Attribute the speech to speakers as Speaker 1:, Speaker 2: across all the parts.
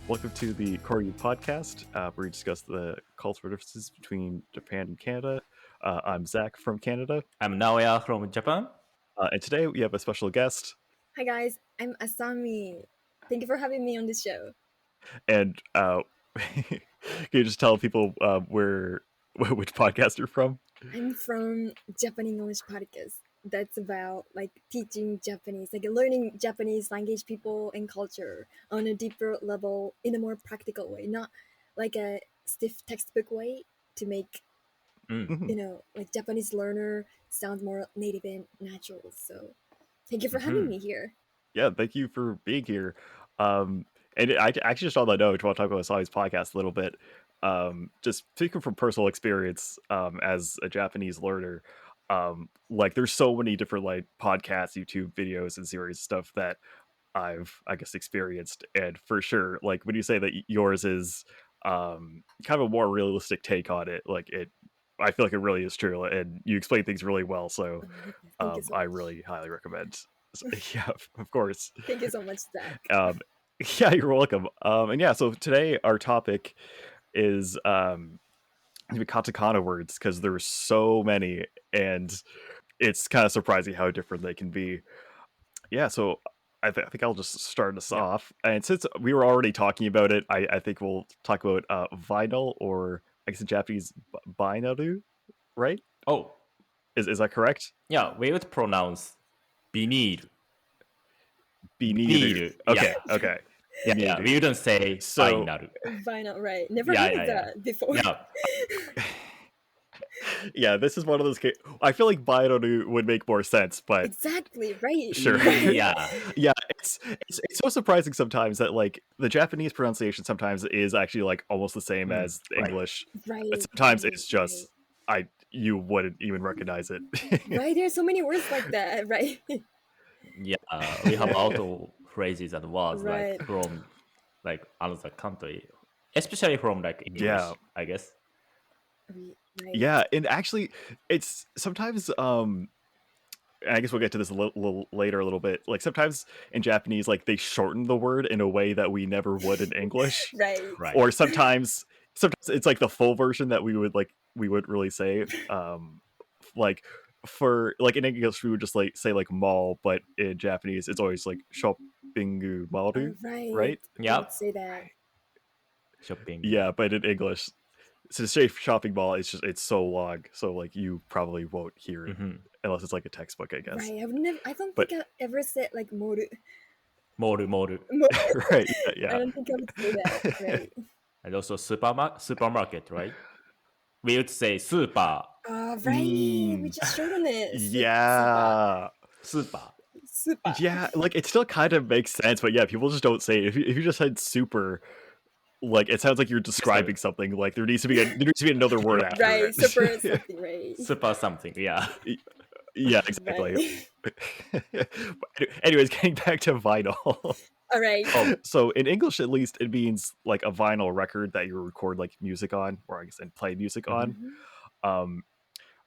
Speaker 1: Welcome to the Kouryuu Podcast, where we discuss the cultural differences between Japan and Canada. I'm Zach from Canada.
Speaker 2: I'm Naoya from Japan.
Speaker 1: And today we have a special guest.
Speaker 3: Hi guys, I'm Asami. Thank you for having me on this show.
Speaker 1: And can you just tell people which podcast you're from?
Speaker 3: I'm from Japanenglish Podcast. That's about teaching Japanese, learning Japanese language, people, and culture on a deeper level in a more practical way, not like a stiff textbook way to make Japanese learner sound more native and natural. So thank you for having me here.
Speaker 1: Yeah, thank you for being here. And I actually just on that note, I want to talk about Asami's podcast a little bit. Just speaking from personal experience as a Japanese learner. There's so many different podcasts, YouTube videos, and series stuff that I've experienced, and for sure, when you say that yours is kind of a more realistic take on it, I feel like it really is true, and you explain things really well. So, I really highly recommend. So, yeah, of course.
Speaker 3: Thank you so much, Zach.
Speaker 1: Yeah, you're welcome. And yeah, so today our topic is Katakana words, because there's so many, and it's kind of surprising how different they can be. Yeah, so I think I'll just start us off. And since we were already talking about it, I think we'll talk about vinyl, or I guess in Japanese, binaru, right?
Speaker 2: Oh,
Speaker 1: is that correct?
Speaker 2: Yeah, we would pronounce vinyl.
Speaker 1: Vinyl. Okay,
Speaker 2: yeah.
Speaker 1: Okay.
Speaker 2: Yeah, we wouldn't say vinyl.
Speaker 3: Vinyl, right. Never heard of that before.
Speaker 2: Yeah.
Speaker 1: Yeah, this is one of those cases. I feel like binaru would make more sense, but
Speaker 3: exactly, right.
Speaker 1: Sure.
Speaker 2: Yeah.
Speaker 1: It's so surprising sometimes that the Japanese pronunciation sometimes is actually almost the same as English.
Speaker 3: Right.
Speaker 1: But sometimes it's just you wouldn't even recognize it.
Speaker 3: Right, there's so many words like that, right?
Speaker 2: Yeah, we have auto phrases and words
Speaker 3: Right.
Speaker 2: from another country, especially from English, I guess.
Speaker 3: Right.
Speaker 1: Yeah, and actually it's sometimes I guess we'll get to this a little later a little bit. Sometimes in Japanese, they shorten the word in a way that we never would in English.
Speaker 3: Right.
Speaker 1: Or sometimes it's the full version that we would really say. For in English we would just say mall, but in Japanese it's always shopping maru, right?
Speaker 2: Yeah.
Speaker 3: I'd say that.
Speaker 2: Shopping.
Speaker 1: Yeah, but in English, to say shopping mall, it's so long, so you probably won't hear it unless it's a textbook, I guess.
Speaker 3: Right. I don't think I've ever said moru.
Speaker 2: Moru.
Speaker 1: Right. Yeah.
Speaker 3: I don't think I would say that. Right.
Speaker 2: And also supermarket, right? We would say super.
Speaker 3: Right. We just shorten it.
Speaker 1: Yeah.
Speaker 2: Super.
Speaker 1: Yeah, it still kind of makes sense, but yeah, people just don't say it. If you just said super, it sounds like you're describing something. There needs to be another word after
Speaker 3: right,
Speaker 1: it.
Speaker 3: super something, right?
Speaker 2: Super something, yeah.
Speaker 1: Yeah, exactly. Anyways, getting back to vinyl.
Speaker 3: All right.
Speaker 1: So in English, at least, it means a vinyl record that you record music on, or I guess and play music on.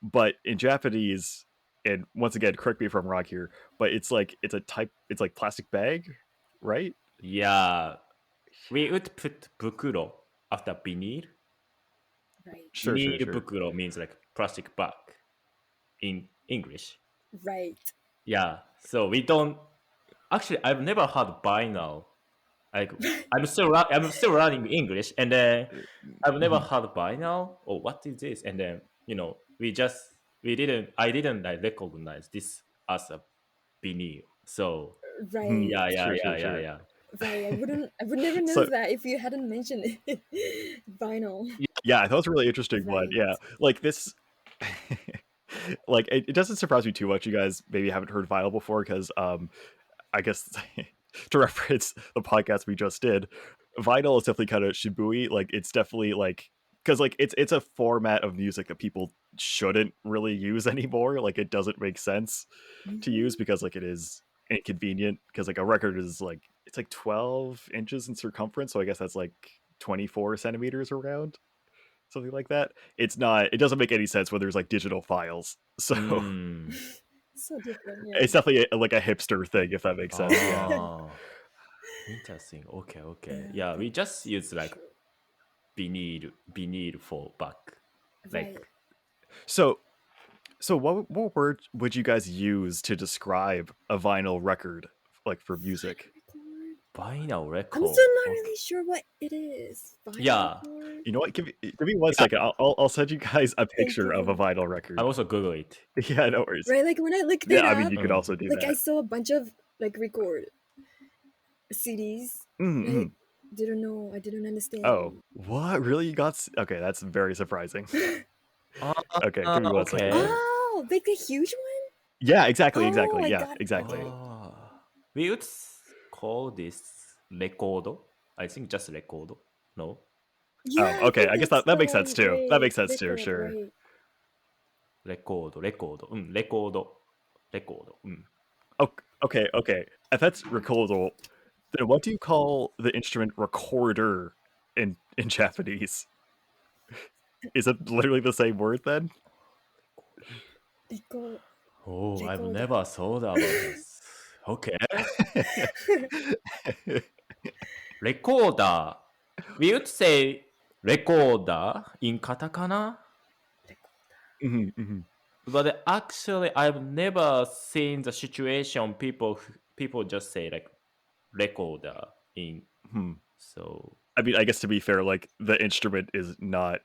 Speaker 1: But in Japanese, and once again, correct me if I'm wrong here, but it's plastic bag, right?
Speaker 2: Yeah. We would put bukuro after vinyl.
Speaker 3: Right.
Speaker 1: Sure.
Speaker 2: Bukuro means plastic bag in English.
Speaker 3: Right.
Speaker 2: Yeah. So we don't. Actually, I've never heard vinyl. I'm still learning English, and then I've never heard vinyl. Oh, what is this? And then I didn't recognize this as a vinyl. So
Speaker 3: right.
Speaker 2: Yeah.
Speaker 3: Right, I would never know that if you hadn't mentioned it. Vinyl.
Speaker 1: Yeah, I thought it was a really interesting one. Yeah, this, it doesn't surprise me too much. You guys maybe haven't heard vinyl before, because I guess to reference the podcast we just did, vinyl is definitely kind of shibui. It's definitely because it's a format of music that people shouldn't really use anymore. It doesn't make sense to use because it is inconvenient, because a record is it's 12 inches in circumference, so I guess that's 24 centimeters around, something like that. It doesn't make any sense when there's digital files, so
Speaker 3: So different. Yeah.
Speaker 1: It's definitely a hipster thing, if that makes sense. Yeah.
Speaker 2: Interesting. Okay. Yeah, we just use like vinyl for back.
Speaker 3: Right.
Speaker 2: Like
Speaker 1: So what word would you guys use to describe a vinyl record, like for music?
Speaker 2: vinyl record.
Speaker 3: I'm still not really sure what it is. Vinyl
Speaker 2: Yeah.
Speaker 3: record?
Speaker 1: You know what? Give me 1 second. I'll send you guys a picture of a
Speaker 3: you.
Speaker 1: vinyl record.
Speaker 2: I also Google it.
Speaker 1: Yeah, no worries.
Speaker 3: Right, like when I looked it
Speaker 1: Yeah, I
Speaker 3: up,
Speaker 1: mean you could also do
Speaker 3: like I
Speaker 1: that.
Speaker 3: saw a bunch of like record CDs.
Speaker 1: Mhm.
Speaker 3: I didn't know. I didn't understand.
Speaker 1: Oh, what? Really? You got? Okay, that's very surprising. Okay, give me 1 second.
Speaker 2: Okay.
Speaker 3: Oh, like the huge one?
Speaker 1: Yeah, exactly.
Speaker 3: Oh, I
Speaker 1: Yeah,
Speaker 3: got it.
Speaker 1: exactly.
Speaker 3: Okay.
Speaker 2: We would call this record. I think just record. No.
Speaker 3: Yeah,
Speaker 1: Okay,
Speaker 3: think
Speaker 1: I guess
Speaker 3: that's
Speaker 1: that makes
Speaker 3: the
Speaker 1: sense
Speaker 3: one.
Speaker 1: too. That
Speaker 3: Right,
Speaker 1: makes sense too.
Speaker 3: record,
Speaker 1: Sure.
Speaker 3: right.
Speaker 2: record. Record.
Speaker 1: Okay. If that's recorder, then what do you call the instrument recorder in Japanese? Is it literally the same word then?
Speaker 3: Record.
Speaker 2: Oh, I've
Speaker 3: Recorder.
Speaker 2: never thought about this. Okay. Recorder. We would say recorder in katakana,
Speaker 1: Mhm.
Speaker 2: but actually I've never seen the situation people just say like recorder in.
Speaker 1: Hmm.
Speaker 2: So
Speaker 1: I mean, I guess to be fair, like the instrument is not.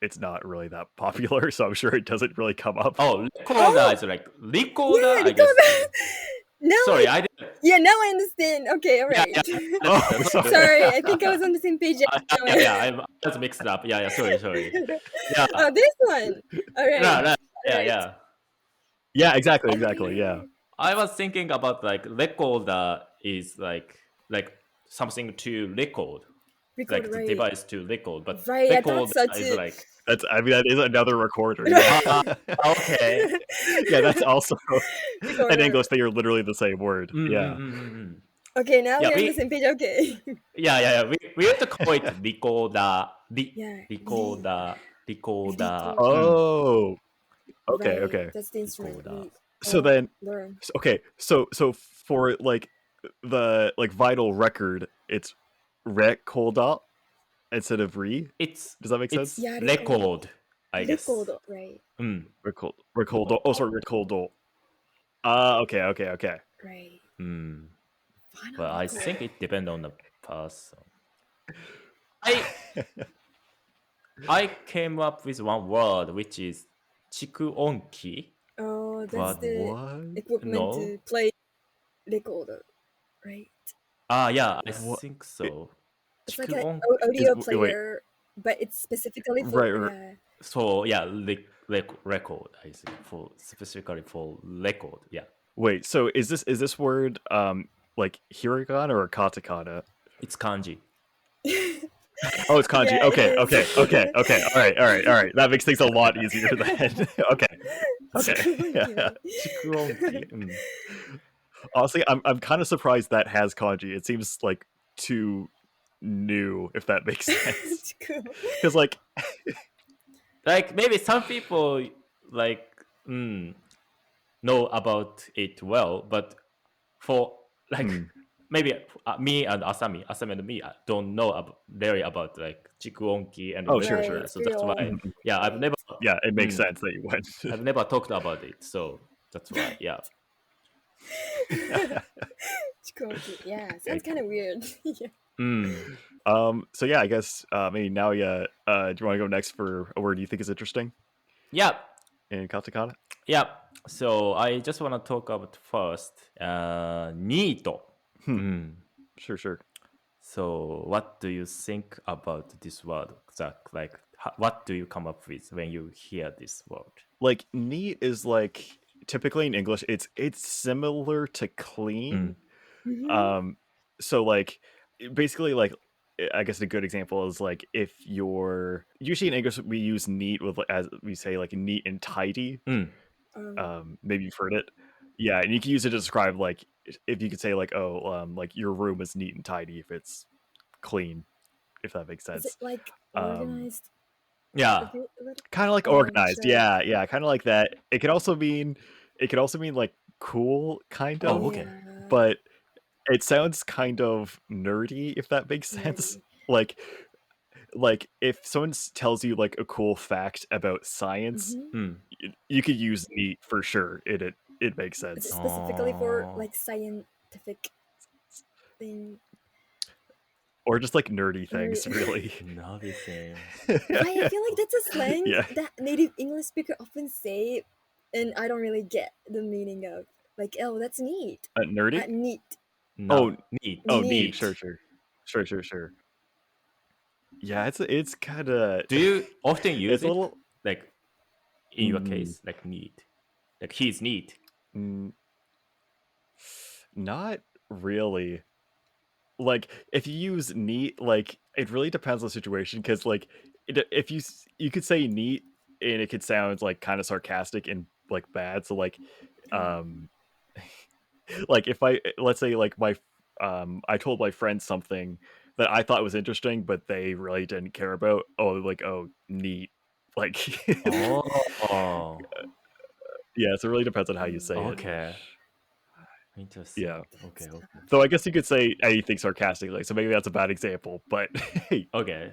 Speaker 1: It's not really that popular, so I'm sure it doesn't really come up.
Speaker 2: recorder is like recorder.
Speaker 3: Yeah,
Speaker 2: I guess.
Speaker 3: recorder. Now
Speaker 2: Sorry,
Speaker 3: I
Speaker 2: I didn't.
Speaker 3: yeah, now I understand. Okay, all right.
Speaker 1: Oh, sorry.
Speaker 3: Sorry, I think I was on the same page.
Speaker 2: I just mixed it up. Yeah. Sorry. Yeah.
Speaker 3: Oh, this one. All right.
Speaker 2: Yeah.
Speaker 1: Yeah, exactly. Yeah.
Speaker 2: I was thinking about like recorder is like something to record,
Speaker 3: Record,
Speaker 2: like
Speaker 3: right.
Speaker 2: the device to record, but
Speaker 3: Right, I thought
Speaker 2: recorder
Speaker 3: so
Speaker 2: is
Speaker 3: too.
Speaker 2: like
Speaker 1: That's. I mean, that is another recorder. Yeah.
Speaker 2: okay.
Speaker 1: Yeah, that's also in
Speaker 3: Recorder.
Speaker 1: English. They are literally the same word. Yeah.
Speaker 3: Okay, now
Speaker 2: Yeah,
Speaker 3: we're on
Speaker 2: we-
Speaker 3: the same page. Okay.
Speaker 2: Yeah. We have to call it recorder.
Speaker 3: Yeah.
Speaker 2: Recorder.
Speaker 1: Oh. Okay.
Speaker 3: Right,
Speaker 1: Okay.
Speaker 3: that's the instrument
Speaker 2: Recorder.
Speaker 3: we
Speaker 1: So
Speaker 3: all
Speaker 1: then,
Speaker 3: learn.
Speaker 1: okay. So for like the vinyl record, it's recorder instead of re.
Speaker 2: It's
Speaker 1: Does that make sense?
Speaker 3: Yeah,
Speaker 2: record, I guess.
Speaker 3: Record, right.
Speaker 1: Recorder. Oh, sorry, recorder. Okay.
Speaker 3: Right.
Speaker 2: But I
Speaker 3: record.
Speaker 2: think it depends on the person. I came up with one word which is chikuonki.
Speaker 3: Oh, that's
Speaker 2: But
Speaker 3: the
Speaker 1: What?
Speaker 3: equipment
Speaker 2: No.
Speaker 3: to play recorder, right?
Speaker 2: Yeah, I
Speaker 1: What?
Speaker 2: think so.
Speaker 3: It's like an
Speaker 2: Chikuonki.
Speaker 3: audio
Speaker 1: wait.
Speaker 3: player, but it's specifically for
Speaker 1: Right.
Speaker 2: So yeah, record. I think for specifically for record. Yeah,
Speaker 1: Wait. So is this word like hiragana or katakana?
Speaker 2: it's kanji.
Speaker 1: Oh, it's kanji.
Speaker 3: Yeah,
Speaker 1: Okay.
Speaker 3: it is.
Speaker 1: Okay. All right. That makes things a lot easier then. Okay. Yeah.
Speaker 2: Chikuonki.
Speaker 1: Honestly, I'm kind of surprised that has kanji. It seems like too new, if that makes sense.
Speaker 3: It's cool.
Speaker 1: Because like,
Speaker 2: Like maybe some people like know about it well, but for like maybe me and Asami and me don't know really about like chikuonki and
Speaker 1: Oh, sure.
Speaker 3: Right,
Speaker 2: So that's why I've never
Speaker 1: yeah, it makes sense that you went.
Speaker 2: I've never talked about it, so that's why yeah.
Speaker 3: Chikuonki. Yeah, sounds kind of weird. Yeah.
Speaker 1: So yeah, I guess maybe now, do you want to go next for a word you think is interesting
Speaker 2: Yeah.
Speaker 1: in katakana?
Speaker 2: Yeah. So I just want to talk about first neat.
Speaker 1: Sure.
Speaker 2: So what do you think about this word, Zach? Like what do you come up with when you hear this word?
Speaker 1: Like neat is like typically in English, it's similar to clean. So like basically like I guess a good example is like if you're usually in English we use neat with as we say like neat and tidy. Maybe you've heard it. Yeah, and you can use it to describe like if you could say like like your room is neat and tidy if it's clean, if that makes sense.
Speaker 3: Is it like organized?
Speaker 2: Yeah.
Speaker 1: Kind of like
Speaker 3: Oh, I'm
Speaker 1: organized.
Speaker 3: sure.
Speaker 1: Yeah, kind of like that. It could also mean like cool, kind of.
Speaker 2: Oh, okay.
Speaker 3: Yeah.
Speaker 1: But it sounds kind of nerdy, if that makes sense.
Speaker 3: Nerdy.
Speaker 1: Like if someone tells you like a cool fact about science, you could use neat for sure. It makes
Speaker 3: It's
Speaker 1: sense.
Speaker 3: specifically for
Speaker 2: Oh.
Speaker 3: like scientific thing.
Speaker 1: Or just like nerdy things,
Speaker 3: Nerdy.
Speaker 1: really.
Speaker 2: Nerdy things.
Speaker 3: Right, I feel like that's a slang
Speaker 1: Yeah.
Speaker 3: that native English speaker often say, and I don't really get the meaning of. Like, oh, that's neat.
Speaker 1: Nerdy?
Speaker 3: Neat.
Speaker 1: Oh,
Speaker 2: neat.
Speaker 1: Oh,
Speaker 3: Neat.
Speaker 1: neat. Sure. Yeah, it's kind of.
Speaker 2: Do you often use
Speaker 1: It's
Speaker 2: it?
Speaker 1: a little.
Speaker 2: Like in your case, like neat. Like he's neat.
Speaker 1: Not really. Like if you use neat, like it really depends on the situation. Because like if you could say neat and it could sound like kind of sarcastic and like bad. So like like if let's say like I told my friend something that I thought was interesting, but they really didn't care about. Oh, neat. Like
Speaker 2: Oh.
Speaker 1: yeah, so it really depends on how you say it.
Speaker 2: Okay. Interesting.
Speaker 1: Yeah.
Speaker 2: Okay.
Speaker 1: So I guess you could say anything sarcastically. So maybe that's a bad example, but
Speaker 2: Okay.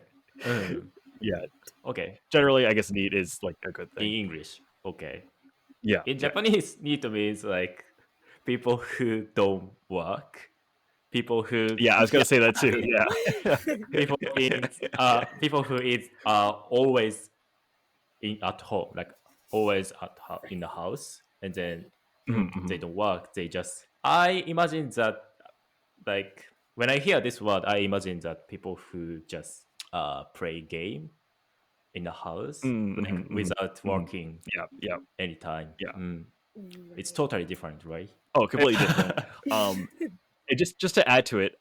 Speaker 1: yeah.
Speaker 2: Okay.
Speaker 1: Generally, I guess neat is like a good
Speaker 2: In
Speaker 1: thing.
Speaker 2: English. Okay.
Speaker 1: Yeah.
Speaker 2: In Japanese, neat means like people who don't work. People who
Speaker 1: Yeah, I was gonna say that too. Yeah.
Speaker 2: people who is always at home, like always in the house, and then they don't work. They just. I imagine that, like when I hear this word, I imagine that people who just play game in the house like, without working
Speaker 1: Yeah.
Speaker 2: anytime.
Speaker 1: Yeah.
Speaker 2: It's totally different, right?
Speaker 1: Oh, completely different. And just to add to it,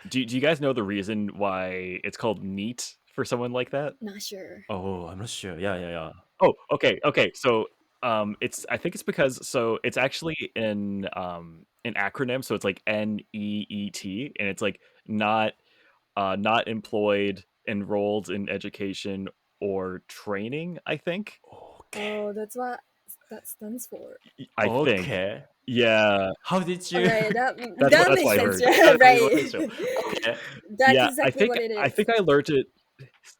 Speaker 1: do you guys know the reason why it's called neat for someone like that?
Speaker 3: Not sure.
Speaker 2: Oh, I'm not sure. Yeah.
Speaker 1: Oh, okay. So I think it's because it's actually an acronym, so it's like NEET, and it's like not employed, enrolled in education or training, I think.
Speaker 3: Oh, that's what that stands for.
Speaker 1: I think.
Speaker 2: Okay.
Speaker 1: Yeah.
Speaker 2: How did you?
Speaker 3: Okay, that
Speaker 1: That's
Speaker 3: makes
Speaker 1: what I
Speaker 3: sense,
Speaker 1: heard.
Speaker 3: right?
Speaker 2: Okay.
Speaker 3: That's
Speaker 1: Yeah,
Speaker 3: exactly what it is.
Speaker 1: I think I learned it.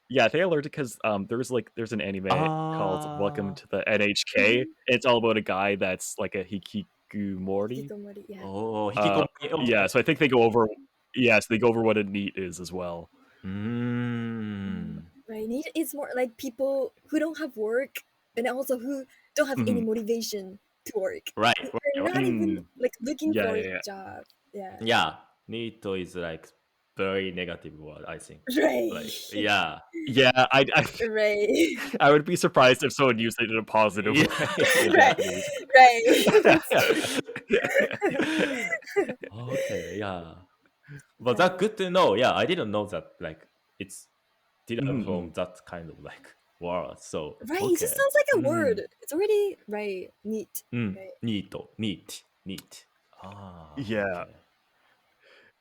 Speaker 1: Yeah, I think I learned it because there's an anime called Welcome to the NHK. It's all about a guy that's like a hikikomori.
Speaker 3: Hikikomori, yeah.
Speaker 2: Oh, hikikomori. Okay.
Speaker 1: Yeah, so I think they go over. Yes, they go over what a NEET is as well.
Speaker 3: Right, neat is more like people who don't have work and also who don't have any motivation to work.
Speaker 2: Right.
Speaker 3: They're not even like looking for
Speaker 1: Yeah.
Speaker 3: a job. Yeah.
Speaker 2: Yeah, neat is like very negative word, I think.
Speaker 3: Right.
Speaker 2: Like, yeah.
Speaker 1: Yeah, I
Speaker 3: Right.
Speaker 1: I would be surprised if someone used it in a positive way.
Speaker 3: Right.
Speaker 2: Okay, yeah. But that's good to know. Yeah, I didn't know that. Like, it's derived from that kind of like word. So
Speaker 3: Right.
Speaker 2: okay.
Speaker 3: It just sounds like a word. It's already right. Neat. Right.
Speaker 2: Neat.
Speaker 1: Yeah.
Speaker 2: Okay.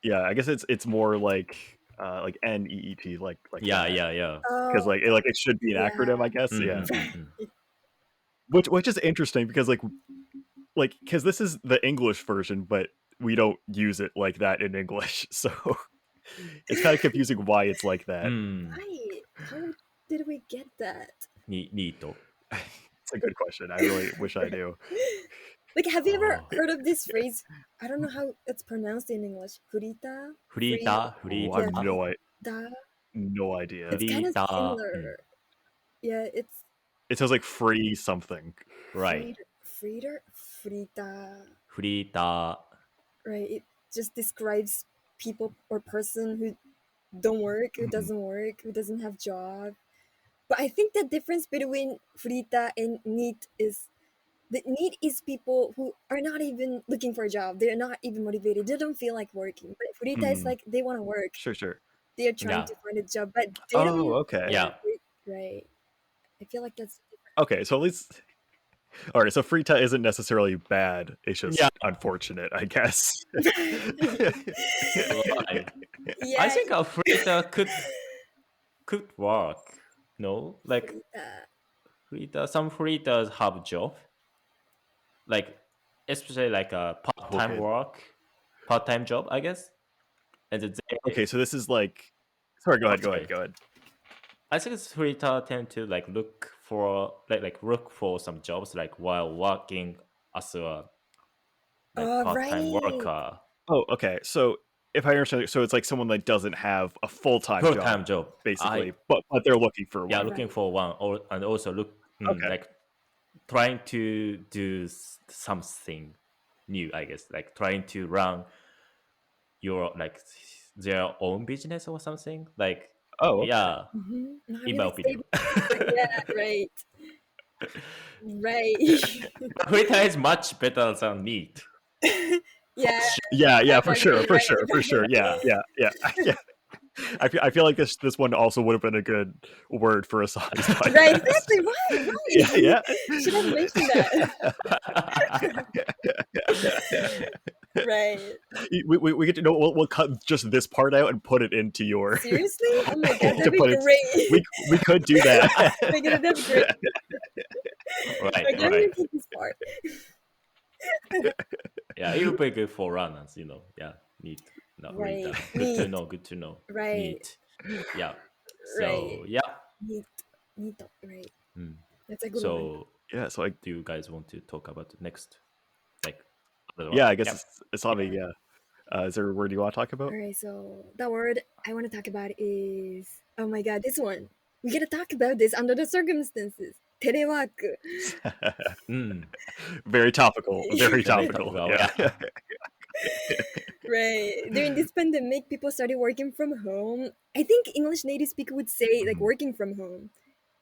Speaker 1: Yeah, I guess it's more like NEET, like
Speaker 2: Yeah.
Speaker 1: because like it should be an acronym, I guess. Yeah. Which is interesting because because this is the English version, but we don't use it like that in English, so it's kind of confusing why it's like that.
Speaker 3: Right. How did we get that?
Speaker 2: Neat.
Speaker 1: It's a good question. I really wish I knew.
Speaker 3: Like, have you ever heard of this phrase? I don't know how it's pronounced in English. Frita.
Speaker 1: Oh, I have no idea.
Speaker 3: It's kind of
Speaker 2: Frita.
Speaker 3: similar. Yeah,
Speaker 1: It sounds like free something.
Speaker 2: Right.
Speaker 3: Frita. Right. It just describes people or person who don't work, who doesn't work, who doesn't have job. But I think the difference between frita and neat is the neat is people who are not even looking for a job. They're not even motivated. They don't feel like working. But frita is like they want to work.
Speaker 1: Sure.
Speaker 3: They are trying to find a job, but they don't.
Speaker 1: Okay.
Speaker 2: Yeah.
Speaker 3: Right. I feel like that's
Speaker 1: Okay, so at least. All right, so frita isn't necessarily bad. It's just unfortunate, I guess.
Speaker 2: Right. I think a frita could work. No, like some fritas have job, like especially like a part-time work. part-time job, I guess. And they,
Speaker 1: Okay, so this is like. Sorry, go ahead.
Speaker 2: I think freelancer tend to like look for some jobs like while working as a part-time
Speaker 3: right.
Speaker 2: worker.
Speaker 1: Oh, okay. So if I understand, so it's like someone that doesn't have a full-time job, basically, but they're looking for one.
Speaker 2: Yeah, looking for one, and also
Speaker 1: Okay.
Speaker 2: like trying to do something new, I guess, like trying to run your like their own business or something. Like,
Speaker 1: Oh, okay.
Speaker 2: yeah,
Speaker 3: Not
Speaker 2: in my
Speaker 3: really
Speaker 2: opinion.
Speaker 3: stable. Yeah, right. Right.
Speaker 2: Freelancer is much better than need.
Speaker 3: Yeah.
Speaker 1: For sure. Yeah. I feel like this one also would have been a good word for Asami's podcast.
Speaker 3: Right, exactly. Why?
Speaker 1: Yeah.
Speaker 3: Should have mentioned that. Right.
Speaker 1: We get to know. We'll cut just this part out and put it into your.
Speaker 3: Seriously? Oh my god,
Speaker 1: to
Speaker 3: that'd be
Speaker 1: put it-
Speaker 3: great.
Speaker 1: We could do that.
Speaker 3: Oh my god, that'd be great.
Speaker 2: Right,
Speaker 3: I'm gonna take this part.
Speaker 2: Yeah, it would be good for runners, Yeah, neat. Not
Speaker 3: Right.
Speaker 2: really.
Speaker 3: Neat.
Speaker 2: Good to know.
Speaker 3: Right.
Speaker 2: Neat. Yeah. So
Speaker 3: Right.
Speaker 2: yeah.
Speaker 3: Neat. Right.
Speaker 2: Mm.
Speaker 3: That's a good one.
Speaker 2: So
Speaker 1: Yeah. So
Speaker 2: do you guys want to talk about the next? Like,
Speaker 1: yeah, I guess Asami. Yeah. Is there a word you want to talk about?
Speaker 3: Alright, so the word I want to talk about is, oh my god, this one. We gotta talk about this under the circumstances. Telework.
Speaker 1: Very topical. Very topical.
Speaker 2: topical,
Speaker 1: Yeah.
Speaker 3: Right. During this pandemic, people started working from home. I think English native speaker would say like working from home.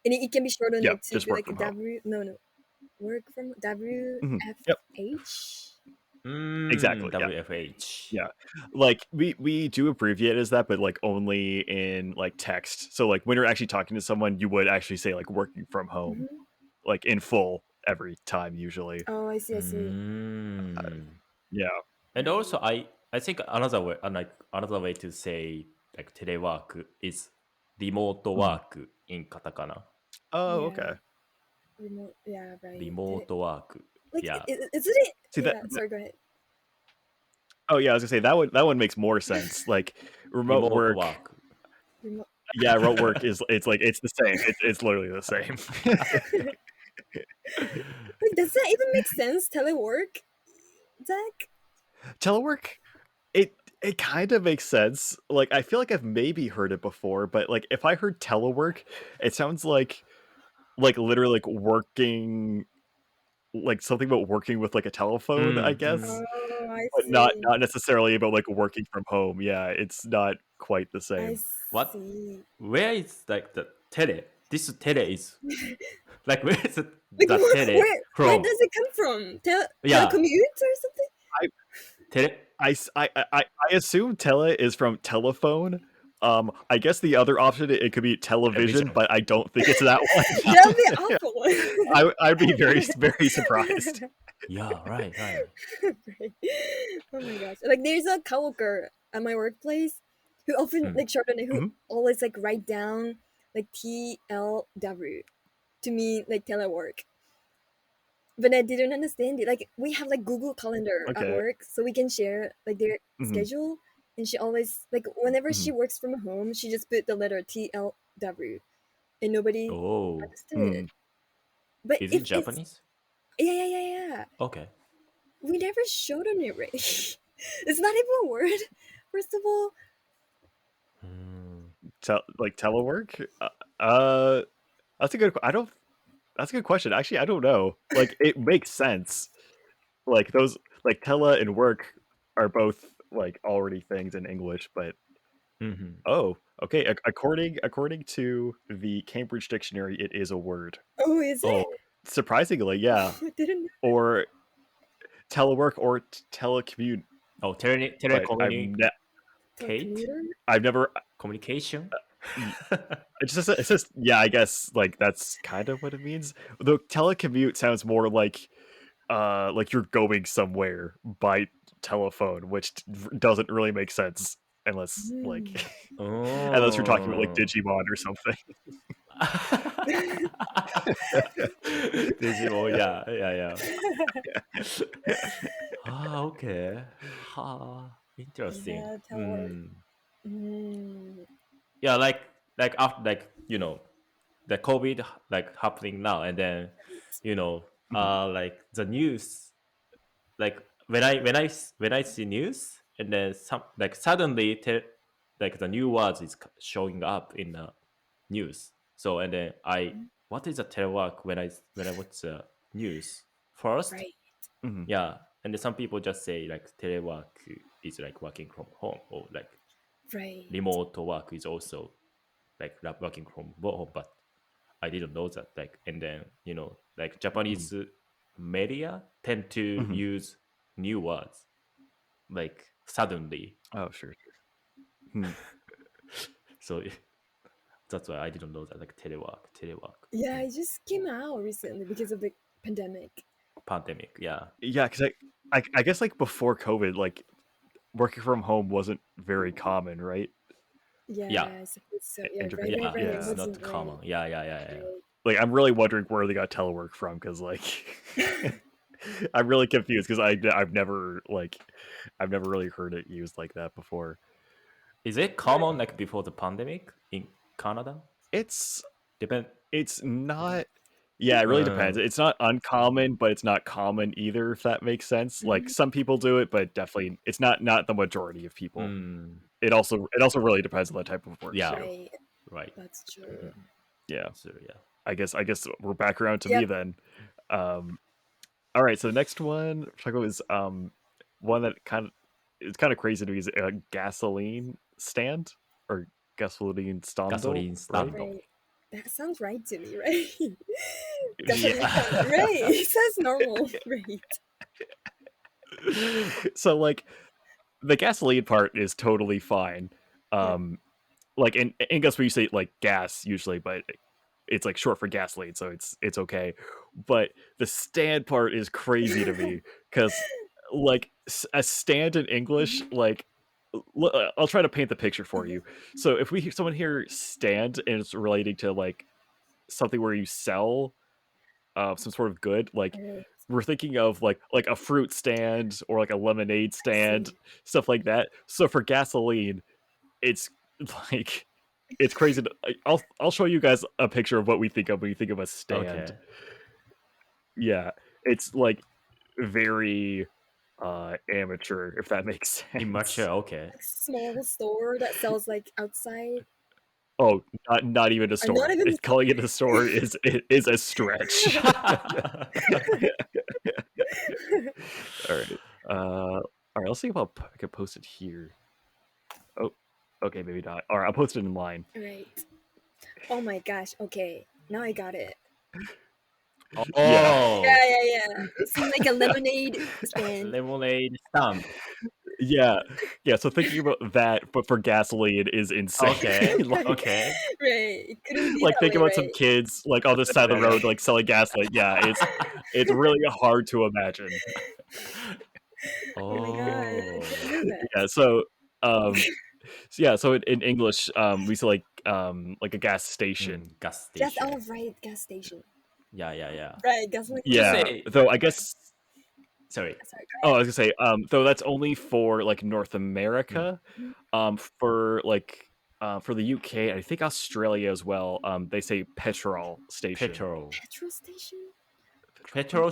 Speaker 3: And it can be shortened
Speaker 1: Yeah,
Speaker 3: to
Speaker 1: just
Speaker 3: be
Speaker 1: work
Speaker 3: like
Speaker 1: from home.
Speaker 3: work from WFH.
Speaker 1: Yep. Exactly, yeah.
Speaker 2: WFH.
Speaker 1: Yeah. Like we do abbreviate it as that, but like only in like text. So like when you're actually talking to someone, you would actually say like working from home, like in full every time usually.
Speaker 3: Oh, I see.
Speaker 1: Yeah.
Speaker 2: And also, I think another way to say like telework is remote work in katakana.
Speaker 1: Oh,
Speaker 3: Yeah.
Speaker 1: okay.
Speaker 3: Remote, yeah, right.
Speaker 2: Remote work.
Speaker 3: Like,
Speaker 2: Yeah.
Speaker 3: isn't it?
Speaker 1: See,
Speaker 3: yeah,
Speaker 1: that-
Speaker 3: sorry, go ahead.
Speaker 1: Oh yeah, I was gonna say that one makes more sense. Like remote work.
Speaker 3: Remote.
Speaker 1: Yeah, remote work is it's the same. It's literally the same.
Speaker 3: Wait, does that even make sense? Telework, Zach?
Speaker 1: Telework, it kind of makes sense. Like I feel like I've maybe heard it before, but like if I heard telework, it sounds like literally like working, like something about working with like a telephone, I guess.
Speaker 3: Oh, I
Speaker 1: But
Speaker 3: see.
Speaker 1: not necessarily about like working from home. Yeah, it's not quite the
Speaker 3: I
Speaker 1: same.
Speaker 2: What?
Speaker 3: see.
Speaker 2: Where is like the tele? This tele is like where is the
Speaker 3: Like,
Speaker 2: tele
Speaker 3: where
Speaker 2: from?
Speaker 3: does it come from?
Speaker 2: Yeah.
Speaker 3: Telecommute or something?
Speaker 2: Tele?
Speaker 1: I assume tele is from telephone. I guess the other option it could be television, but I don't think it's that one.
Speaker 3: That would be awful.
Speaker 1: I'd be very surprised.
Speaker 2: Yeah, right.
Speaker 3: Right. Oh my gosh! Like, there's a coworker at my workplace who often like shorten it, who always like write down like TLW to mean like telework. But I didn't understand it. Like, we have like Google Calendar at
Speaker 1: Okay.
Speaker 3: work, so we can share like their schedule. And she always like whenever she works from home, she just put the letter TLW, and nobody understood it. But
Speaker 2: Is
Speaker 3: if
Speaker 2: it Japanese?
Speaker 3: Yeah.
Speaker 2: Okay.
Speaker 3: We never showed on it, right? It's not even a word. First of all,
Speaker 1: Like telework? That's a good. That's a good question. Actually, I don't know. Like, it makes sense. Like those, like tele and work are both like already things in English, but oh, okay. According to the Cambridge Dictionary, it is a word.
Speaker 3: oh, is it?
Speaker 1: Surprisingly, yeah.
Speaker 3: I didn't know.
Speaker 1: Or telework or telecommute.
Speaker 2: Oh,
Speaker 1: But
Speaker 2: telecommunicate.
Speaker 3: Computer?
Speaker 1: I've never.
Speaker 2: Communication.
Speaker 1: It says yeah. I guess like that's kind of what it means. Though telecommute sounds more like you're going somewhere by telephone, which doesn't really make sense unless unless you're talking about like Digimon or something.
Speaker 2: Digimon, yeah. Okay. Interesting.
Speaker 3: Yeah, telework.
Speaker 2: Yeah, like after the COVID like happening now, and then like the news, like when I see news, and then some like suddenly like the new words is showing up in the news. So and then what is a telework when I watch the news first?
Speaker 3: Right.
Speaker 1: Mhm.
Speaker 2: Yeah, and then some people just say like telework is like working from home, or like
Speaker 3: Right.
Speaker 2: remote work is also like working from home, but I didn't know that. Like, and then like Japanese media tend to use new words like suddenly.
Speaker 1: Oh, sure. Hmm.
Speaker 2: So that's why I didn't know that. Like telework.
Speaker 3: Yeah, it just came out recently because of the pandemic.
Speaker 2: Pandemic. Yeah.
Speaker 1: Yeah, because I guess like before COVID, like working from home wasn't very common, right?
Speaker 3: Yeah, I suppose so. Yeah,
Speaker 1: In Japan.
Speaker 3: right.
Speaker 2: Yeah.
Speaker 3: It
Speaker 2: It's not
Speaker 3: wasn't
Speaker 2: common.
Speaker 3: right.
Speaker 2: Yeah.
Speaker 3: Right.
Speaker 1: Like I'm really wondering where they got telework from, because like I'm really confused because I've never really heard it used like that before.
Speaker 2: Is it common like before the pandemic in Canada?
Speaker 1: It's
Speaker 2: Depend.
Speaker 1: not. Yeah, it really depends. It's not uncommon, but it's not common either, if that makes sense. Like some people do it, but definitely it's not the majority of people. It also really depends on the type of work.
Speaker 2: Yeah.
Speaker 1: too.
Speaker 2: Right.
Speaker 3: That's true.
Speaker 1: Yeah.
Speaker 2: So yeah.
Speaker 1: I guess we're back around to me
Speaker 3: Yep.
Speaker 1: then. All right, so the next one we're talking about is one that it's kind of crazy to me, is a gasoline stand or gasoline stando.
Speaker 2: Gasoline stand.
Speaker 3: Right. That sounds right to me, right?
Speaker 1: Yeah.
Speaker 3: Right. It sounds normal, right?
Speaker 1: So like the gasoline part is totally fine. Like in English we say like gas usually, but it's like short for gasoline, so it's okay. But the stand part is crazy to me, because like a stand in English, like I'll try to paint the picture for you. So if someone here stand and it's relating to like something where you sell some sort of good, like
Speaker 3: Right.
Speaker 1: we're thinking of like a fruit stand or like a lemonade stand, stuff like that. So for gasoline, it's like it's crazy. I'll show you guys a picture of what we think of when you think of a stand.
Speaker 2: Okay.
Speaker 1: Yeah, it's like very amateur, if that makes sense.
Speaker 2: Immature. Okay.
Speaker 3: Like small store that sells like outside.
Speaker 1: Oh, not even a store.
Speaker 3: not even-
Speaker 1: Calling it a store is a stretch. All right. All right. Let's see if I can post it here. Oh, okay, maybe not. All right, I'll post it in line.
Speaker 3: Right. Oh my gosh. Okay. Now I got it.
Speaker 2: Oh.
Speaker 3: Yeah. It seemed like a lemonade stand.
Speaker 2: Lemonade stand.
Speaker 1: Yeah. So thinking about that, but for gasoline, is insane.
Speaker 2: Okay.
Speaker 1: Like,
Speaker 2: Okay.
Speaker 3: Right. It couldn't be
Speaker 1: like
Speaker 3: that
Speaker 1: think
Speaker 3: way,
Speaker 1: about some
Speaker 3: right?
Speaker 1: kids like on the side of the road, like selling gasoline. Yeah, it's really hard to imagine.
Speaker 3: Oh my god. I couldn't do that.
Speaker 1: Yeah. So in English, we say like a gas station.
Speaker 2: Gas
Speaker 3: Gas.
Speaker 2: station.
Speaker 3: Oh right. Gas station.
Speaker 2: Yeah.
Speaker 3: Right. Gasoline.
Speaker 1: Yeah.
Speaker 2: say-
Speaker 1: Though I guess.
Speaker 2: Sorry.
Speaker 3: Sorry.
Speaker 1: Oh, I was gonna say, though that's only for like North America. For the UK, I think Australia as well. They say petrol station.
Speaker 2: Petrol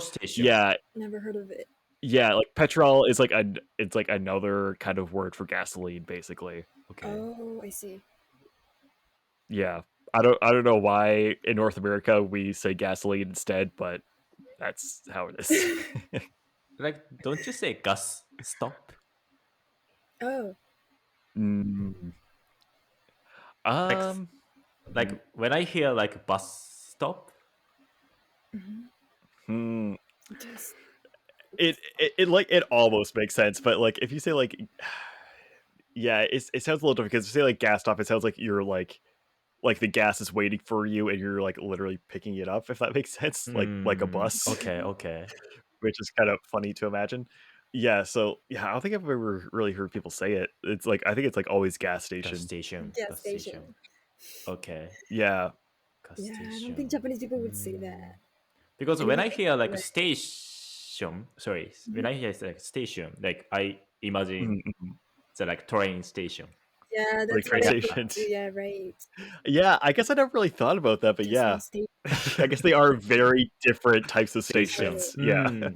Speaker 3: station.
Speaker 2: station.
Speaker 1: Yeah,
Speaker 3: Never heard of it.
Speaker 1: yeah. Like petrol is like it's like another kind of word for gasoline, basically.
Speaker 2: Okay.
Speaker 3: Oh, I see.
Speaker 1: Yeah, I don't know why in North America we say gasoline instead, but that's how it is.
Speaker 2: Like, don't you say gas stop?
Speaker 3: Oh.
Speaker 1: Mm.
Speaker 2: Like when I hear like bus stop.
Speaker 1: Hmm.
Speaker 3: Just
Speaker 1: It almost makes sense, but like if you say like, yeah, it sounds a little different, because if you say like gas stop, it sounds like you're like the gas is waiting for you and you're like literally picking it up, if that makes sense, like a bus.
Speaker 2: Okay.
Speaker 1: Which is kind of funny to imagine. Yeah, so yeah, I don't think I've ever really heard people say it. It's like I think it's like always gas station.
Speaker 3: gas station.
Speaker 2: Okay.
Speaker 1: Yeah.
Speaker 2: Gas
Speaker 3: Yeah, I
Speaker 2: station.
Speaker 3: don't think Japanese people would say that.
Speaker 2: Because
Speaker 3: And
Speaker 2: when
Speaker 3: we
Speaker 2: I
Speaker 3: think-
Speaker 2: hear like
Speaker 3: right.
Speaker 2: station, station, sorry, when I hear like station, like I imagine
Speaker 1: Mhm.
Speaker 2: the like train station.
Speaker 3: Yeah,
Speaker 1: Like
Speaker 3: that's
Speaker 1: train
Speaker 3: what I
Speaker 1: stations.
Speaker 3: do. Yeah, right.
Speaker 1: Yeah, I guess I never really thought about that, but yeah.
Speaker 3: Decimal
Speaker 1: I guess they are very different types of
Speaker 2: Station.
Speaker 1: stations. Yeah.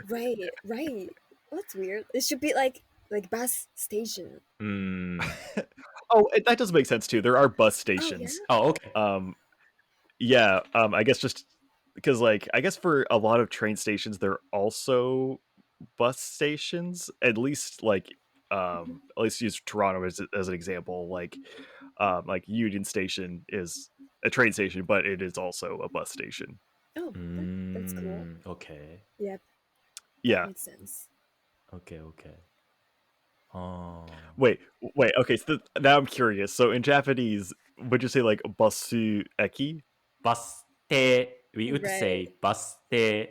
Speaker 3: Right, right. Well, that's weird. It should be like bus station.
Speaker 1: Oh, that does make sense too. There are bus
Speaker 3: Oh,
Speaker 1: stations.
Speaker 3: yeah?
Speaker 2: Oh, okay.
Speaker 1: Yeah, I guess just because like I guess for a lot of train stations they're also bus stations. At least like at least use Toronto as an example. Like Union Station is a train station, but it is also a bus station.
Speaker 3: Oh, that's cool.
Speaker 2: Okay.
Speaker 3: Yeah, that
Speaker 1: Yeah.
Speaker 3: makes sense.
Speaker 2: Okay, okay.
Speaker 1: Wait. Okay, so now I'm curious. So in Japanese, would you say like basu eki?
Speaker 2: Bus te, we would
Speaker 3: Right.
Speaker 2: say bus te,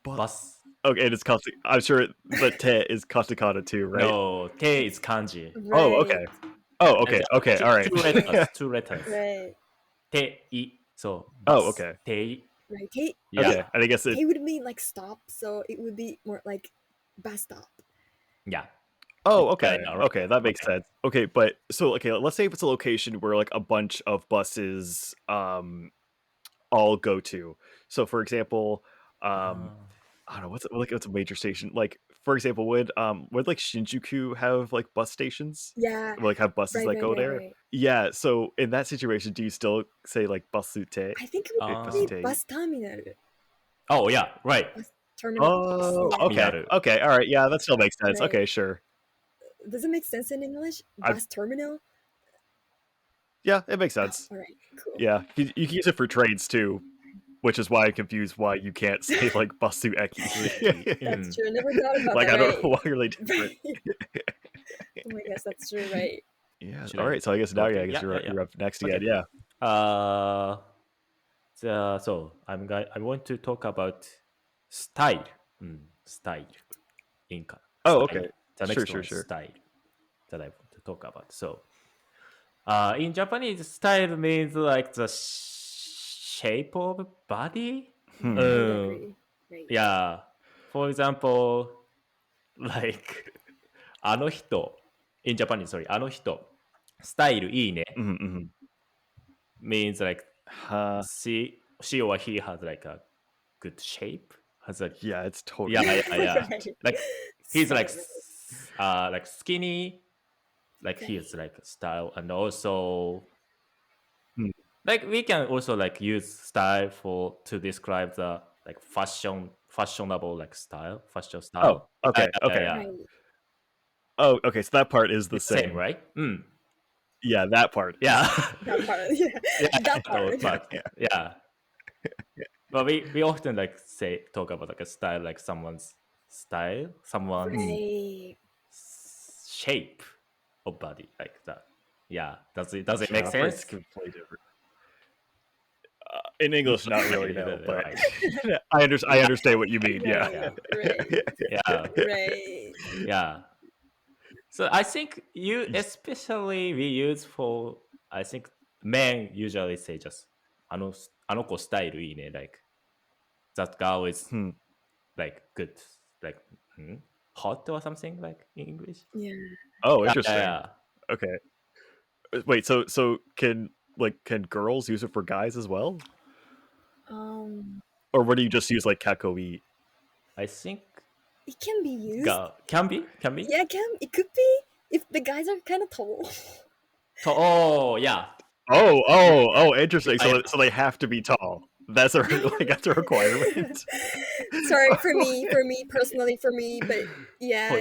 Speaker 2: bus.
Speaker 1: Okay, and it's I'm sure the te is katakana too, right?
Speaker 2: No, te is kanji.
Speaker 3: Right.
Speaker 1: Oh, okay. Oh, okay.
Speaker 2: And
Speaker 1: Okay, all right.
Speaker 2: two letters.
Speaker 3: Right.
Speaker 2: Te, i. So,
Speaker 1: Oh,
Speaker 2: bus,
Speaker 1: okay.
Speaker 2: te.
Speaker 3: Right. Hey,
Speaker 2: Yeah.
Speaker 1: Okay, and I guess it.
Speaker 3: hey would mean like stop, so it would be more like bus stop.
Speaker 2: Yeah.
Speaker 1: Oh, okay.
Speaker 2: Kinda, right.
Speaker 1: Okay, that makes sense. Okay, but so okay, let's say if it's a location where like a bunch of buses all go to. So for example, I don't know what's a major station. Like for example, would like Shinjuku have like bus stations?
Speaker 3: Yeah.
Speaker 1: Like have buses
Speaker 3: Right,
Speaker 1: that go there?
Speaker 3: right.
Speaker 1: Yeah. So in that situation, do you still say like basute?
Speaker 3: I think it would be
Speaker 1: Basute.
Speaker 3: bus terminal.
Speaker 2: Oh, yeah, right.
Speaker 3: Bus terminal.
Speaker 1: Oh,
Speaker 3: Yeah.
Speaker 1: okay.
Speaker 2: Minaru.
Speaker 1: Okay. All right. Yeah, that still makes sense.
Speaker 3: Right.
Speaker 1: Okay, sure.
Speaker 3: Does it make sense in English?
Speaker 1: I-
Speaker 3: Bus terminal?
Speaker 1: Yeah, it makes sense.
Speaker 3: All right, cool.
Speaker 1: Yeah, you can use it for trains too, which is why I'm confused why you can't say like basu eki.
Speaker 3: That's true. I never thought about
Speaker 1: Like
Speaker 3: that.
Speaker 1: I don't know why you're really different.
Speaker 3: Oh my gosh, that's true, right?
Speaker 1: Yeah.
Speaker 2: Should
Speaker 1: All
Speaker 2: I
Speaker 1: right. So I guess now,
Speaker 2: okay,
Speaker 1: I guess
Speaker 2: yeah.
Speaker 1: you're up next
Speaker 2: Okay.
Speaker 1: again. Yeah.
Speaker 2: So I want to talk about style. Style.
Speaker 1: Oh,
Speaker 2: style.
Speaker 1: okay.
Speaker 2: The next
Speaker 1: Sure,
Speaker 2: one is
Speaker 1: sure.
Speaker 2: style that I want to talk about. So, in Japanese, style means like the shape of body.
Speaker 3: I would agree. Right.
Speaker 2: Yeah. For example, like あの人 in Japanese, sorry, あの人スタイルいいね means like she or he has like a good shape. Has a
Speaker 1: Yeah, it's totally.
Speaker 2: yeah.
Speaker 3: Right.
Speaker 2: Like he's like
Speaker 3: Style.
Speaker 2: like skinny, like he is like style, and also like we can also like use style to describe the like fashionable like fashion style.
Speaker 1: Oh, okay, okay.
Speaker 2: Yeah.
Speaker 3: Right.
Speaker 1: Oh, okay. So that part is the
Speaker 2: It's
Speaker 1: same,
Speaker 2: same, right?
Speaker 1: Yeah, that part.
Speaker 2: Yeah.
Speaker 3: That part. Yeah. That part.
Speaker 2: Yeah. But we often like talk about like a style, like someone's style, someone's
Speaker 3: Right.
Speaker 2: shape of body, like that. Yeah. Does it make
Speaker 1: that part's
Speaker 2: sense?
Speaker 1: completely different. In English, not really, no. But
Speaker 2: Right.
Speaker 1: I understand what you mean.
Speaker 3: Right.
Speaker 1: Yeah.
Speaker 3: Right.
Speaker 2: Yeah.
Speaker 3: Right.
Speaker 2: Yeah. So I think especially we use for, I think men usually say just あの子スタイルいいね like that girl is like good, like hot or something like in English.
Speaker 3: Yeah.
Speaker 1: Oh, interesting.
Speaker 2: Yeah.
Speaker 1: Okay. Wait, so can girls use it for guys as well? Or would you just use like kakoi?
Speaker 2: I think
Speaker 3: it can be used.
Speaker 2: Can be.
Speaker 3: Yeah, it could be if the guys are kind of tall.
Speaker 2: Oh, yeah.
Speaker 1: Oh, interesting. So they have to be tall. That's a requirement.
Speaker 3: Sorry for me personally, but yeah.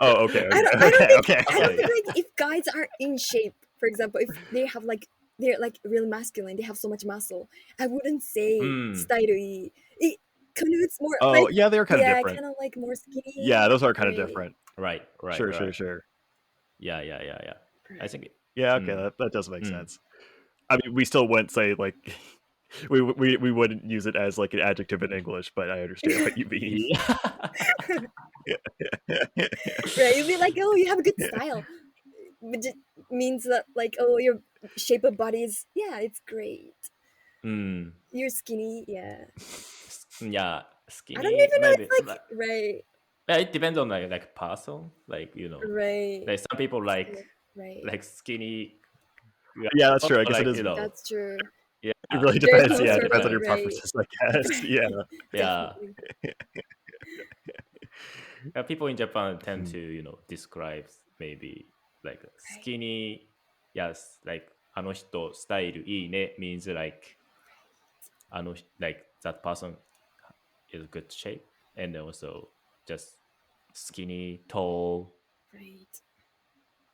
Speaker 1: Oh, okay.
Speaker 3: I don't think
Speaker 2: Okay.
Speaker 3: like if guys are in shape, for example, if they have like they're like really masculine, they have so much muscle, I wouldn't say style. It connotes more.
Speaker 1: Oh,
Speaker 3: like,
Speaker 1: yeah, they're kind of
Speaker 3: yeah,
Speaker 1: different.
Speaker 3: kind of like more skinny.
Speaker 1: Yeah, those are kind of different.
Speaker 2: Right.
Speaker 1: Sure.
Speaker 2: Yeah. I think.
Speaker 1: Yeah, okay, that does make sense. I mean, we still wouldn't say like we wouldn't use it as like an adjective in English, but I understand what you mean.
Speaker 3: Right, you'd be like, oh, you have a good style. Which means that like, oh, your shape of body is it's great. You're skinny, yeah.
Speaker 2: Yeah. Skinny,
Speaker 3: I don't even know.
Speaker 2: maybe.
Speaker 3: It's like right,
Speaker 2: Yeah, it depends on like person. Like
Speaker 3: right,
Speaker 2: like some people
Speaker 3: right.
Speaker 2: like skinny.
Speaker 1: Yeah, that's true. I guess
Speaker 2: like,
Speaker 1: it is.
Speaker 3: That's true.
Speaker 2: Yeah,
Speaker 1: It really
Speaker 3: There's
Speaker 1: depends.
Speaker 3: no
Speaker 1: Yeah, it
Speaker 3: sort
Speaker 1: depends on
Speaker 3: of
Speaker 1: your
Speaker 3: right.
Speaker 1: preferences, I guess. Yeah. Yeah.
Speaker 3: Definitely.
Speaker 2: People in Japan tend
Speaker 1: Mm.
Speaker 2: to describe maybe like skinny. Yes, like あの人スタイルいいね means like like that person is good shape, and also just skinny, tall,
Speaker 3: Right.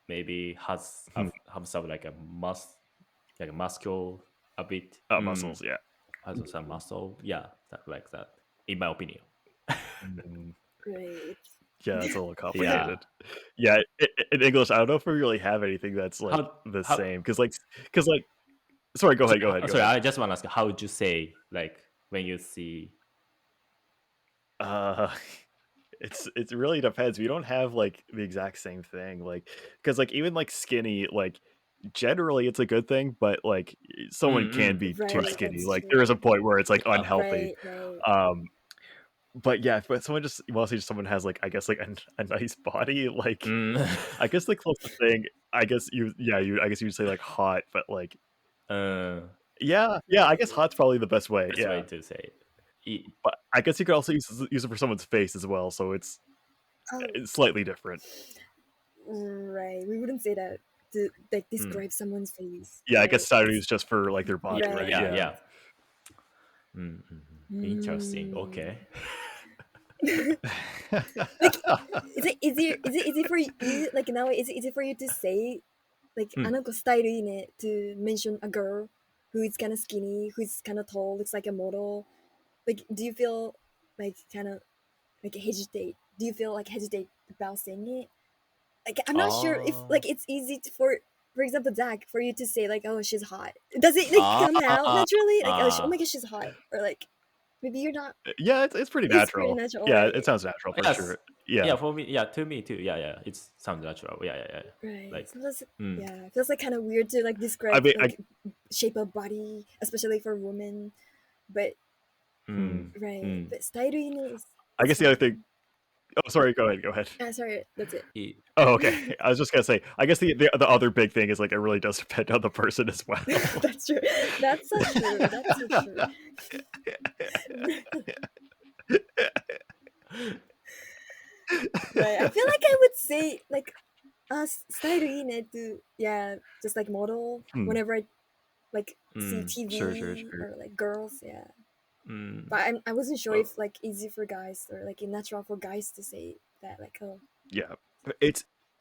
Speaker 2: maybe has
Speaker 1: Hmm.
Speaker 2: have some like a muscle a bit.
Speaker 1: Muscles, yeah.
Speaker 2: Has some muscle, yeah, like that. In my opinion.
Speaker 1: Mm.
Speaker 3: Right.
Speaker 1: Yeah, it's a little complicated. Yeah, in English, I don't know if we really have anything that's like the same. Because sorry, go ahead.
Speaker 2: Sorry, I just want to ask, how would you say like when you see?
Speaker 1: It really depends. We don't have like the exact same thing. Like, because like even like skinny, like generally it's a good thing, but like someone can be too
Speaker 3: Right,
Speaker 1: skinny.
Speaker 3: that's
Speaker 1: Like
Speaker 3: true.
Speaker 1: there is a point where it's like unhealthy.
Speaker 3: Right.
Speaker 1: But yeah, but someone just mostly just someone has like I guess like a nice body. Like I guess the closest thing I guess you would say like hot, but like yeah, I guess hot's probably the best way.
Speaker 2: Best way to say it.
Speaker 1: But I guess you could also use it for someone's face as well, so it's slightly different.
Speaker 3: Right. We wouldn't say that to like describe someone's face.
Speaker 1: Yeah,
Speaker 3: right?
Speaker 1: I guess Saturday is just for like their body, right?
Speaker 2: Yeah. Interesting. Okay.
Speaker 3: Is it easy for you like now? Is it easy for you to say like あの子スタイルいいね to mention a girl who is kind of skinny, who's kind of tall, looks like a model? Like, do you feel like kind of like hesitate? Do you feel like hesitate about saying it? Like, I'm not sure if like it's easy for example, Zach, for you to say like, oh, she's hot. Does it like come out naturally? Like, oh my gosh, she's hot, or like maybe you're not.
Speaker 1: Yeah, it's pretty natural.
Speaker 3: Pretty natural,
Speaker 1: Yeah,
Speaker 3: right?
Speaker 1: it sounds natural for sure. Yeah,
Speaker 2: for me, to me too. Yeah, it sounds natural. Yeah.
Speaker 3: Right.
Speaker 2: Like,
Speaker 3: Sometimes, it feels like kind of weird to like describe like shape of body, especially for women. But right, but style is.
Speaker 1: I guess the other thing. Oh, sorry. Go ahead.
Speaker 3: Sorry, that's it.
Speaker 1: Oh, okay. I was just gonna say. I guess the other big thing is like it really does depend on the person as well.
Speaker 3: That's true. That's so true. That's so true. Right. I feel like I would say like style to just like model whenever I like see TV
Speaker 1: Sure.
Speaker 3: or like girls, But I wasn't sure if like easy for guys or like natural for guys to say that like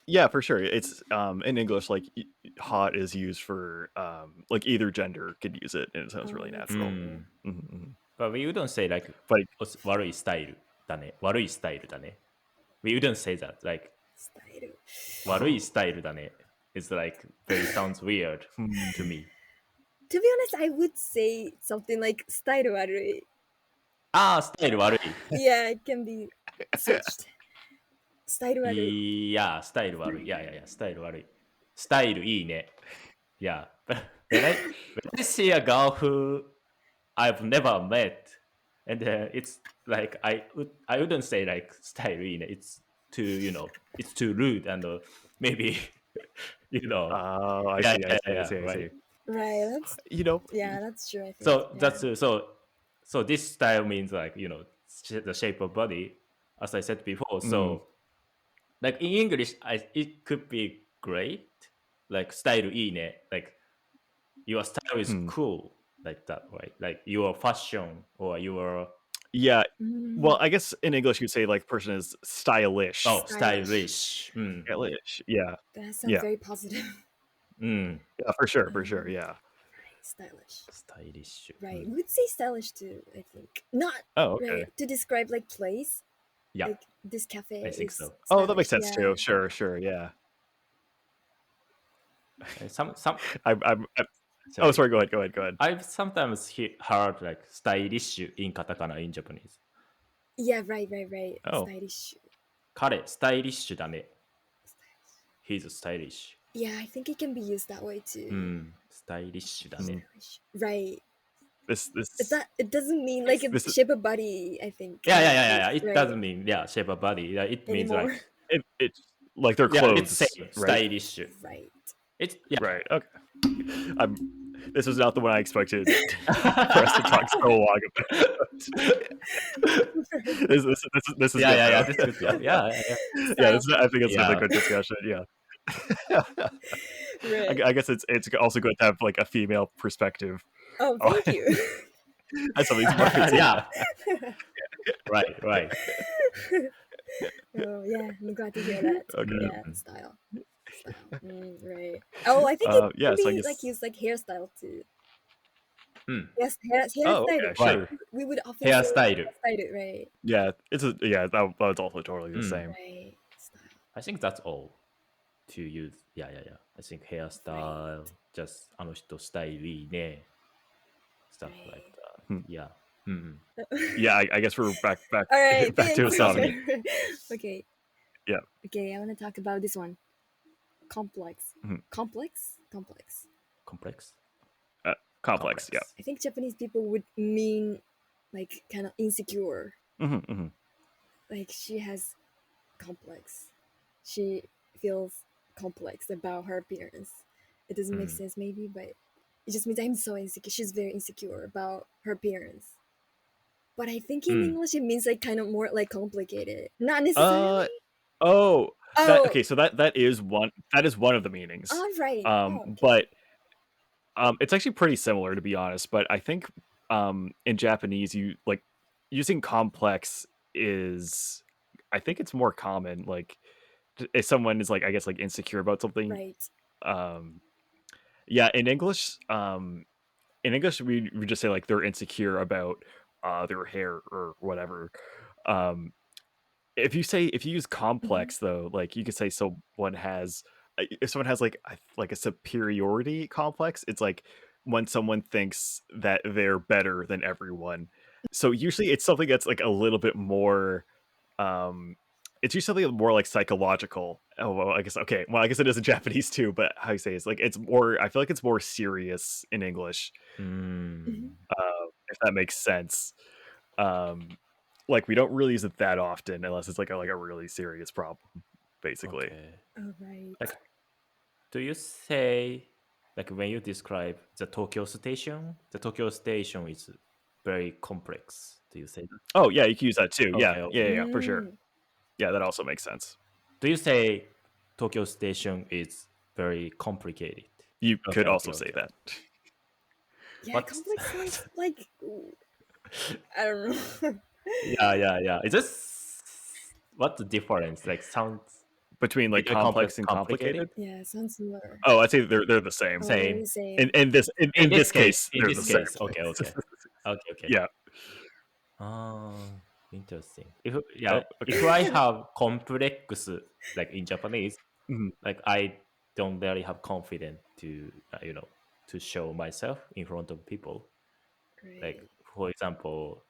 Speaker 1: Yeah, for sure. It's in English like hot is used for like either gender could use it and it sounds really natural.
Speaker 2: But we wouldn't say like 悪いスタイルだね。悪いスタイルだね。We wouldn't say that like 悪いスタイルだね. It's like very sounds weird to me.
Speaker 3: To be honest, I would say something like style 悪い.
Speaker 2: スタイル悪い.
Speaker 3: Yeah, it can be switched. スタイル悪い.
Speaker 2: Yeah, スタイル悪い. Yeah, スタイル悪い. スタイルいいね. Yeah. But when I see a girl who I've never met, and it's like I wouldn't say like スタイルいいね. It's too it's too rude and maybe
Speaker 1: Oh, I see.
Speaker 2: Right.
Speaker 3: Right. That's that's true. I think.
Speaker 2: So that's so this style means like the shape of body, as I said before. So like in English, it could be great, like style いいね, like your style is cool, like that, right? Like your fashion or your
Speaker 1: Well, I guess in English you'd say like person is stylish.
Speaker 2: Oh, stylish.
Speaker 1: Stylish. Yeah.
Speaker 3: That sounds very positive.
Speaker 1: Yeah, for sure. Yeah.
Speaker 3: Stylish. Right. We would say stylish too, I think. Not right, to describe like place.
Speaker 2: Yeah.
Speaker 3: Like this cafe.
Speaker 2: I think so.
Speaker 1: Oh, that makes sense too. Sure. Yeah.
Speaker 2: Some
Speaker 1: I'm Oh, sorry. Go ahead.
Speaker 2: I've sometimes heard like stylish in katakana in Japanese.
Speaker 3: Yeah, right.
Speaker 1: Oh.
Speaker 3: Stylish.
Speaker 2: 彼、スタイリッシュだね. He's stylish.
Speaker 3: Yeah, I think it can be used that way too.
Speaker 2: スタイリッシュだね.
Speaker 3: Right. It doesn't mean like a
Speaker 1: This is-
Speaker 3: shape of body, I think.
Speaker 2: Yeah. It
Speaker 3: Right.
Speaker 2: doesn't mean shape of body. It means
Speaker 3: Anymore.
Speaker 2: like
Speaker 1: it's like their
Speaker 2: yeah,
Speaker 1: clothes,
Speaker 2: it's same
Speaker 1: right?
Speaker 2: stylish.
Speaker 3: Right.
Speaker 2: It's
Speaker 1: Right. Okay. This was not the one I expected for us to talk so long about. This is
Speaker 2: yeah,
Speaker 1: good,
Speaker 2: that's
Speaker 1: though.
Speaker 2: good. Yeah.
Speaker 1: Yeah, I think it's
Speaker 2: Yeah.
Speaker 1: a good discussion. Yeah.
Speaker 3: Right.
Speaker 1: I guess it's also good to have like a female perspective.
Speaker 3: Oh, thank you.
Speaker 1: That's some of these words.
Speaker 2: Yeah. Right.
Speaker 3: Oh yeah, I'm glad to hear that.
Speaker 1: Okay.
Speaker 3: Yeah, style. Right. Oh, I think it
Speaker 1: Yeah,
Speaker 3: could
Speaker 1: so I
Speaker 3: be
Speaker 1: guess-
Speaker 3: like use like hairstyle too.
Speaker 2: Hmm.
Speaker 3: Yes, hairstyle.
Speaker 1: Oh, okay,
Speaker 2: Right.
Speaker 1: sure.
Speaker 3: We would often
Speaker 2: Hairstyle.
Speaker 3: say hairstyle, right?
Speaker 1: Yeah, that was also totally the same.
Speaker 3: Right. Style.
Speaker 2: I think that's all to use. Yeah. I think hairstyle, just あの人スタイルいいね. Stuff like that. Yeah.
Speaker 1: Yeah, I guess we're back
Speaker 3: All right.
Speaker 1: back to
Speaker 3: thanks.
Speaker 1: Asami.
Speaker 3: Okay.
Speaker 1: Yeah.
Speaker 3: Okay, I want to talk about this one. Complex.
Speaker 1: Mhm.
Speaker 3: Complex.
Speaker 2: Complex.
Speaker 1: Complex. Yeah.
Speaker 3: I think Japanese people would mean like kind of insecure.
Speaker 1: Mm-hmm.
Speaker 3: Like she has complex. She feels complex about her appearance. It doesn't make sense maybe, but it just means I'm so insecure. She's very insecure about her appearance. But I think in English it means like kind of more like complicated. Not necessarily.
Speaker 1: Okay. So that is one of the meanings.
Speaker 3: Oh, right. Okay.
Speaker 1: But it's actually pretty similar, to be honest. But I think in Japanese, you like using complex is, I think it's more common. Like if someone is like, I guess, like insecure about something.
Speaker 3: Right.
Speaker 1: Yeah. In English, we just say like they're insecure about their hair or whatever. If you use complex though, like you could say someone has, if someone has like a superiority complex, it's like when someone thinks that they're better than everyone. So usually it's something that's like a little bit more it's usually something more like psychological. Oh well, I guess okay. Well, I guess it is in Japanese too, but how you say it's like it's more, I feel like it's more serious in English. If that makes sense. Like we don't really use it that often unless it's like a really serious problem, basically.
Speaker 2: Okay.
Speaker 3: Oh, right.
Speaker 2: Like, do you say, like, when you describe the Tokyo station is very complex? Do you say that?
Speaker 1: Oh yeah, you can use that too.
Speaker 2: Okay,
Speaker 1: Yeah,
Speaker 2: okay.
Speaker 1: yeah, for sure. Yeah, that also makes sense.
Speaker 2: Do you say Tokyo station is very complicated?
Speaker 1: You could
Speaker 2: Okay,
Speaker 1: also
Speaker 2: okay,
Speaker 1: say
Speaker 2: okay.
Speaker 1: that.
Speaker 3: Yeah,
Speaker 2: What's-
Speaker 3: complex sounds like I don't know.
Speaker 2: Yeah. Is this, what's the difference? Like, sounds
Speaker 1: Between like
Speaker 2: Either
Speaker 1: complex
Speaker 2: complex,
Speaker 1: and
Speaker 2: complicated?
Speaker 3: Yeah, it sounds similar.
Speaker 1: Oh, I'd say they're the same.
Speaker 3: Oh,
Speaker 2: Same.
Speaker 3: really same.
Speaker 1: In this case,
Speaker 2: in
Speaker 1: they're
Speaker 2: this
Speaker 1: the same.
Speaker 2: case, okay. Okay.
Speaker 1: Yeah.
Speaker 2: Interesting. If I have complex, like in Japanese,
Speaker 1: Mhm.
Speaker 2: like I don't really have confidence to to show myself in front of people.
Speaker 3: Right.
Speaker 2: Like for example,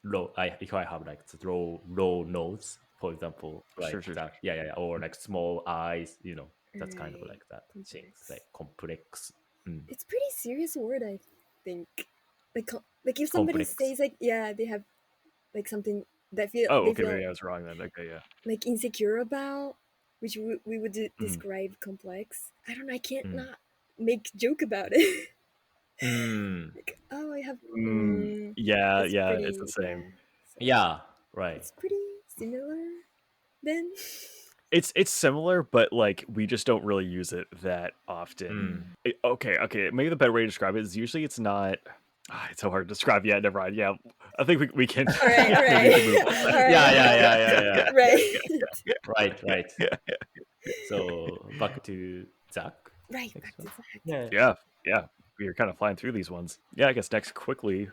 Speaker 2: if I have like the low nose, for example, like
Speaker 1: Sure.
Speaker 2: that, yeah, or like small eyes, that's kind of
Speaker 3: Right.
Speaker 2: like that things,
Speaker 3: Complex.
Speaker 2: like complex.
Speaker 3: It's pretty serious word, I think. Like if somebody
Speaker 2: Complex.
Speaker 3: says like they have like something that feel
Speaker 1: Oh,
Speaker 3: they
Speaker 1: okay,
Speaker 3: feel
Speaker 1: maybe I was wrong then. Okay, yeah.
Speaker 3: like insecure about, which we would describe complex. I don't know. I can't not make joke about it. Like, oh, I have.
Speaker 1: Yeah,
Speaker 3: It's
Speaker 1: yeah,
Speaker 3: pretty,
Speaker 1: it's the same.
Speaker 3: so
Speaker 2: Yeah, right.
Speaker 3: it's pretty similar. Then.
Speaker 1: It's similar, but like we just don't really use it that often. Okay. Maybe the better way to describe it is usually it's not. It's so hard to describe. Yeah, never mind. Yeah, I think we can.
Speaker 3: All right.
Speaker 1: maybe we can move on.
Speaker 3: All right.
Speaker 2: Yeah.
Speaker 3: Right.
Speaker 2: Right. So back to Zach.
Speaker 3: Right.
Speaker 2: Next
Speaker 3: Back
Speaker 2: one.
Speaker 3: to Zach.
Speaker 1: Yeah. We are kind of flying through these ones. Yeah, I guess next quickly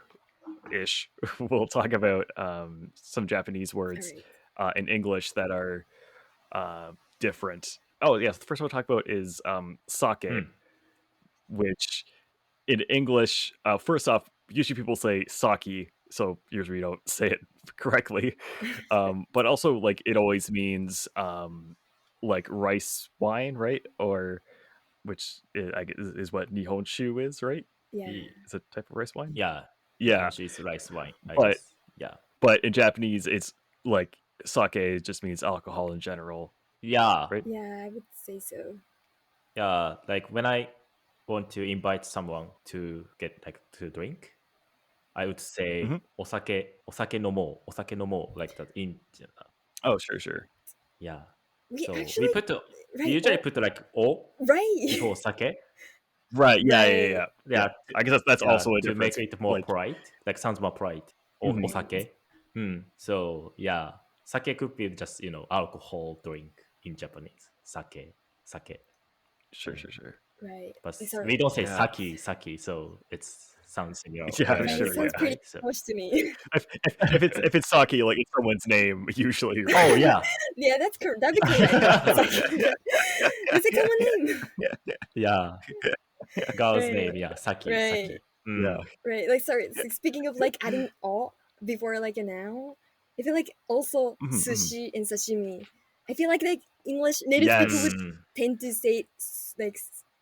Speaker 1: ish we'll talk about some Japanese words
Speaker 3: All
Speaker 1: in English that are different. Oh yes, the first one we'll talk about is sake, which in English, first off, usually people say sake, so usually we don't say it correctly. But also like it always means like rice wine, right? Or which I guess is what Nihonshu is, right?
Speaker 3: Yeah.
Speaker 1: It's a type of rice wine.
Speaker 2: Yeah.
Speaker 1: Yeah,
Speaker 2: Nihonshu is rice wine, I
Speaker 1: but
Speaker 2: guess. Yeah.
Speaker 1: but in Japanese, it's like sake just means alcohol in general,
Speaker 2: Yeah.
Speaker 1: right?
Speaker 3: Yeah, I would say so.
Speaker 2: Yeah. Like when I want to invite someone to get like to drink, I would say
Speaker 1: Mhm.
Speaker 2: お酒飲もう like that in
Speaker 1: Oh, sure.
Speaker 2: yeah.
Speaker 3: We
Speaker 2: So
Speaker 3: actually
Speaker 2: we usually put like o
Speaker 3: right.
Speaker 2: before sake.
Speaker 1: Right. Yeah.
Speaker 3: Right.
Speaker 2: Yeah.
Speaker 1: I guess that's
Speaker 2: Yeah,
Speaker 1: also a
Speaker 2: to
Speaker 1: difference.
Speaker 2: make it more
Speaker 1: Like,
Speaker 2: polite, like sounds more polite.
Speaker 1: Mhm.
Speaker 2: Osake. So yeah, sake could be just alcohol drink in Japanese. Sake.
Speaker 1: sure.
Speaker 3: Right.
Speaker 2: But
Speaker 3: Sorry.
Speaker 2: we don't say
Speaker 1: Yeah.
Speaker 2: sake, so it sounds
Speaker 1: Yeah,
Speaker 3: Right.
Speaker 1: sure,
Speaker 3: It sounds
Speaker 1: yeah.
Speaker 3: pretty
Speaker 2: right? So,
Speaker 3: close to me.
Speaker 1: If it's sake, like it's someone's name usually. Right?
Speaker 2: oh yeah,
Speaker 3: Yeah, that's correct. That'd be correct. It's a common name.
Speaker 2: yeah. Girl's
Speaker 3: Right.
Speaker 2: name, yeah, Saki.
Speaker 3: Right.
Speaker 1: Yeah.
Speaker 3: Right. Like, sorry. Speaking of like adding "o" before like a noun, I feel like also
Speaker 1: Mhm.
Speaker 3: sushi and sashimi. I feel like English native
Speaker 1: Yes.
Speaker 3: people would tend to say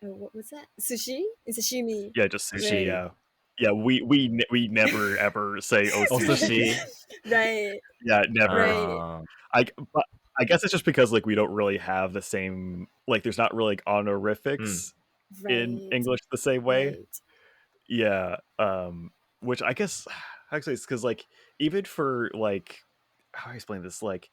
Speaker 3: what's that? Sushi and sashimi.
Speaker 1: Yeah, just sushi.
Speaker 3: Right.
Speaker 1: Yeah. Yeah, we never ever say oh
Speaker 2: Osushi.
Speaker 3: Right.
Speaker 1: Yeah, never.
Speaker 3: Right.
Speaker 1: But I guess it's just because like we don't really have the same like there's not really like honorifics in
Speaker 3: Right.
Speaker 1: English the same way.
Speaker 3: Right.
Speaker 1: Yeah. Which I guess actually it's because like even for like how do I explain this? Like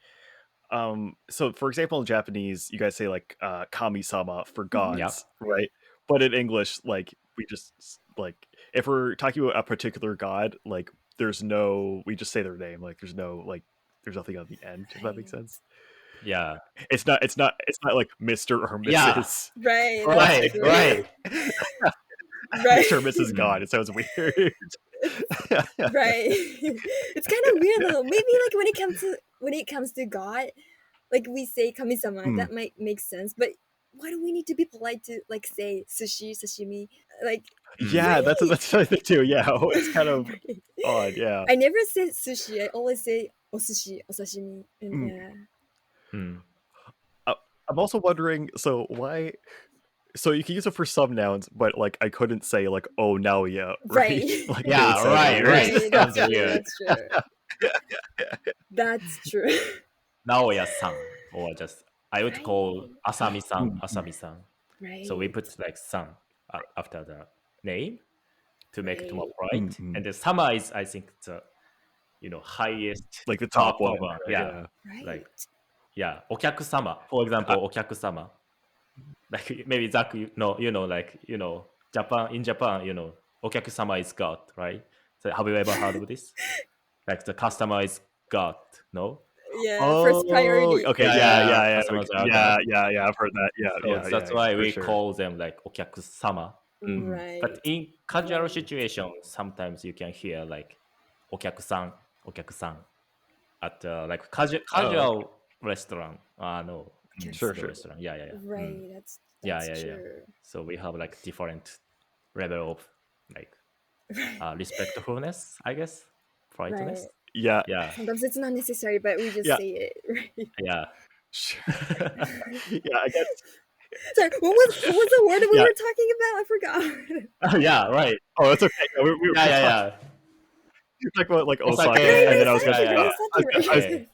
Speaker 1: so for example in Japanese you guys say like kami-sama for gods,
Speaker 2: Yep.
Speaker 1: right? But in English, like we just like if we're talking about a particular god, like we just say their name. Like there's nothing on the end, if that makes
Speaker 3: Right.
Speaker 1: sense.
Speaker 2: Yeah.
Speaker 1: It's not like Mr. or
Speaker 2: Yeah.
Speaker 1: Mrs.
Speaker 3: Right.
Speaker 2: Right.
Speaker 3: That's true.
Speaker 2: Right.
Speaker 3: Right.
Speaker 1: Mr. or Mrs. God. It sounds weird.
Speaker 3: Right. It's kind of weird though. Maybe like when it comes to God, like we say kami-sama, that might make sense. But why do we need to be polite to like say sushi, sashimi? Like
Speaker 1: Yeah, that's another thing too. Yeah, it's kind of odd. Yeah.
Speaker 3: I never say sushi. I always say osushi, osashimi, and
Speaker 1: Mm.
Speaker 3: yeah.
Speaker 1: I'm also wondering, so why? So you can use it for some nouns, but like I couldn't say like oh now yeah, right?
Speaker 3: Right.
Speaker 1: Like,
Speaker 2: Yeah,
Speaker 1: it would sound
Speaker 2: right,
Speaker 1: weird.
Speaker 2: right.
Speaker 3: That's
Speaker 2: Sounds
Speaker 3: true.
Speaker 2: weird.
Speaker 3: That's true. That's true.
Speaker 2: Naoya-san, or just I would call
Speaker 3: Right.
Speaker 2: Asami-san.
Speaker 3: Right.
Speaker 2: So we put like san after the name to make it more
Speaker 3: Right.
Speaker 2: polite. And the sama is, I think, the highest
Speaker 1: Like the top one.
Speaker 2: one.
Speaker 1: Right?
Speaker 2: Yeah.
Speaker 3: Right.
Speaker 2: Like, yeah, お客様. For example, お客様. Like maybe Zach, Japan, in Japan, お客様 is God, right? So have you ever heard of this? Like the customer is God, no?
Speaker 3: Yeah. First priority.
Speaker 1: Okay.
Speaker 2: Yeah,
Speaker 1: Yeah.
Speaker 2: customers are
Speaker 1: Yeah.
Speaker 2: God.
Speaker 1: I've heard that. Yeah.
Speaker 2: So that's why
Speaker 1: for
Speaker 2: we
Speaker 1: sure.
Speaker 2: call them like お客様.
Speaker 3: Right.
Speaker 2: But in casual situation, sometimes you can hear like お客さん at like casual restaurant. No,
Speaker 1: Sure.
Speaker 2: restaurant. Yeah.
Speaker 3: Right. That's
Speaker 2: Yeah.
Speaker 3: true.
Speaker 2: So we have like different level of like respectfulness, I guess, politeness.
Speaker 3: Right.
Speaker 1: Yeah.
Speaker 2: Yeah,
Speaker 3: Sometimes it's not necessary, but we just
Speaker 1: Yeah.
Speaker 3: say it. Right.
Speaker 2: yeah.
Speaker 1: Sure. Yeah, I guess.
Speaker 3: Sorry, what was the word we
Speaker 1: Yeah.
Speaker 3: were talking about? I forgot.
Speaker 2: Yeah, right.
Speaker 1: Oh, it's okay. We were
Speaker 2: Yeah.
Speaker 1: talking about like
Speaker 2: Osake,
Speaker 1: Osaka,
Speaker 2: Right,
Speaker 1: and then I was
Speaker 2: Osake,
Speaker 1: gonna.
Speaker 2: yeah.
Speaker 3: Right.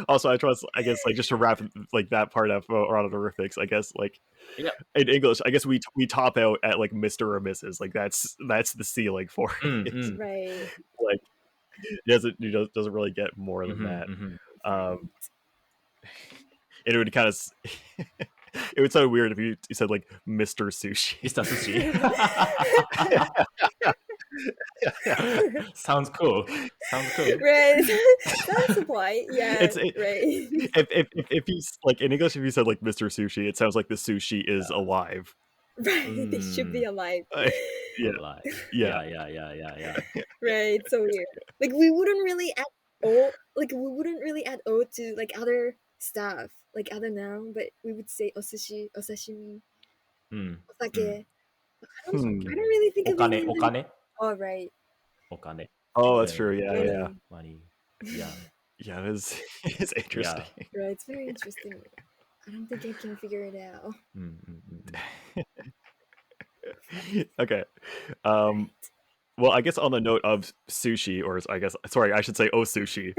Speaker 1: Also, I guess like just to wrap like that part up around honorifics. I guess like
Speaker 2: Yeah.
Speaker 1: in English, I guess we top out at like Mr. or Mrs. Like that's the ceiling for it.
Speaker 3: Right.
Speaker 1: Like it doesn't really get more than that. It would kind of it would sound weird if you said like Mr. Sushi.
Speaker 2: Mr. Sushi. Sounds cool.
Speaker 3: Right. Sounds polite. Yeah. Right.
Speaker 1: If he's like in English, if you said like Mr. Sushi, it sounds like the sushi is alive.
Speaker 3: Right. They should be alive.
Speaker 1: Yeah.
Speaker 2: Yeah.
Speaker 3: Right. So weird. Like we wouldn't really add O. Like we wouldn't really add O to like other stuff, like other noun, but we would say osushi, osashimi, osake. I don't really think of any of them.
Speaker 2: お金
Speaker 3: Oh, right.
Speaker 2: お金
Speaker 1: Oh, that's true. Yeah.
Speaker 2: money. Yeah.
Speaker 1: Yeah, it's interesting.
Speaker 3: Right. It's very interesting. I don't think I can figure it out.
Speaker 1: Okay. well, I guess on the note of sushi, or I guess sorry, I should say sushi.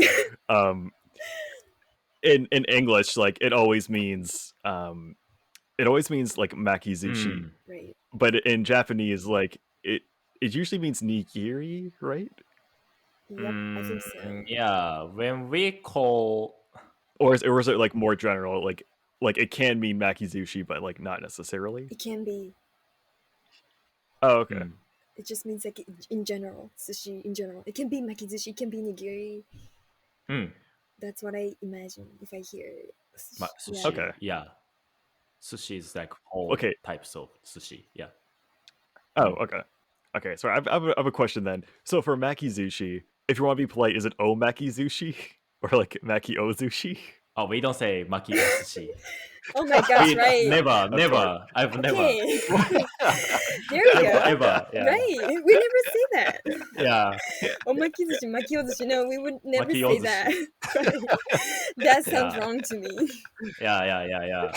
Speaker 1: Um, in English, like it always means like makizushi,
Speaker 3: Right.
Speaker 1: but in Japanese, like it usually means nigiri, right?
Speaker 3: Yep, I think so.
Speaker 2: Yeah, when we call
Speaker 1: Or is it like more general, like it can mean makizushi, but like not necessarily.
Speaker 3: It can be.
Speaker 1: Oh, okay.
Speaker 3: It just means like in general, sushi in general. It can be makizushi, it can be nigiri. That's what I imagine if I hear
Speaker 2: sushi.
Speaker 1: Okay.
Speaker 2: Yeah. Sushi is like all types of sushi. Yeah.
Speaker 1: Oh, okay. Okay, so I have a question then. So for makizushi, if you want to be polite, is it makizushi or like maki ozushi?
Speaker 2: Oh, we don't say maki sushi.
Speaker 3: Oh my gosh, right.
Speaker 2: Never. I've never.
Speaker 3: Okay. There we go.
Speaker 2: Ever. Yeah.
Speaker 3: Right. We never say that.
Speaker 2: Yeah.
Speaker 3: Omakizushi, makiozushi. No, we would never say
Speaker 2: Makiozushi.
Speaker 3: that. That sounds wrong to me.
Speaker 2: Yeah.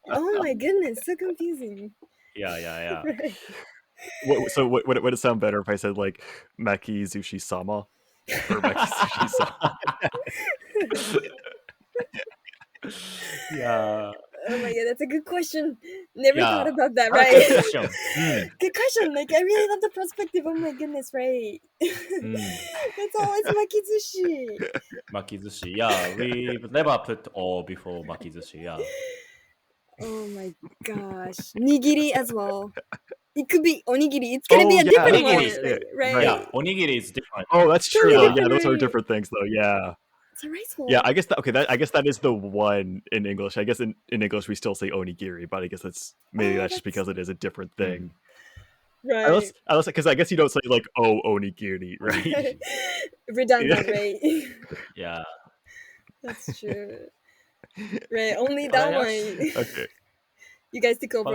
Speaker 3: Oh my goodness, so confusing.
Speaker 2: Yeah.
Speaker 3: Right.
Speaker 1: So would it sound better if I said like makizushi sama or makizushi sama?
Speaker 2: Yeah.
Speaker 3: Oh my god, that's a good question. Never thought about that,
Speaker 2: Good
Speaker 3: right?
Speaker 2: question.
Speaker 3: Good question. Like, I really love the perspective. Oh my goodness, right? It's always makizushi.
Speaker 2: Makizushi. Yeah, we've never put O before makizushi. Yeah.
Speaker 3: Oh my gosh. Nigiri as well. It could be onigiri. It's gonna be a different
Speaker 2: onigiri.
Speaker 3: one. Right.
Speaker 2: Yeah, onigiri is different.
Speaker 1: Oh, that's true.
Speaker 3: Totally
Speaker 1: Yeah, those are
Speaker 3: different.
Speaker 1: different things though. Yeah.
Speaker 3: It's a rice bowl.
Speaker 1: Yeah, I guess that is the one in English. I guess in English we still say onigiri, but I guess that's just because it is a different thing.
Speaker 3: Right.
Speaker 1: Unless because I guess you don't say like onigiri, right?
Speaker 3: Redundant, right?
Speaker 2: Yeah.
Speaker 3: That's true. Right, only that one.
Speaker 1: Okay.
Speaker 3: You guys took over.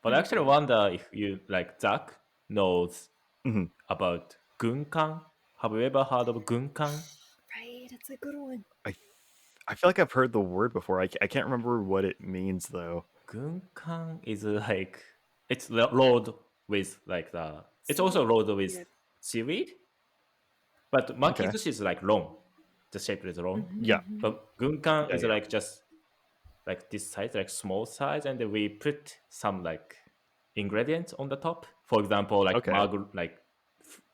Speaker 2: But I actually wonder if you like Zach knows about gunkan. Have you ever heard of gunkan?
Speaker 3: Right, that's a good one.
Speaker 1: I feel like I've heard the word before. I can't remember what it means though.
Speaker 2: Gunkan is like it's rolled with like it's also rolled with seaweed, but makizushi is like long. The shape is long.
Speaker 1: Yeah.
Speaker 2: But gunkan is like just like this size, like small size, and then we put some like ingredients on the top. For example, like like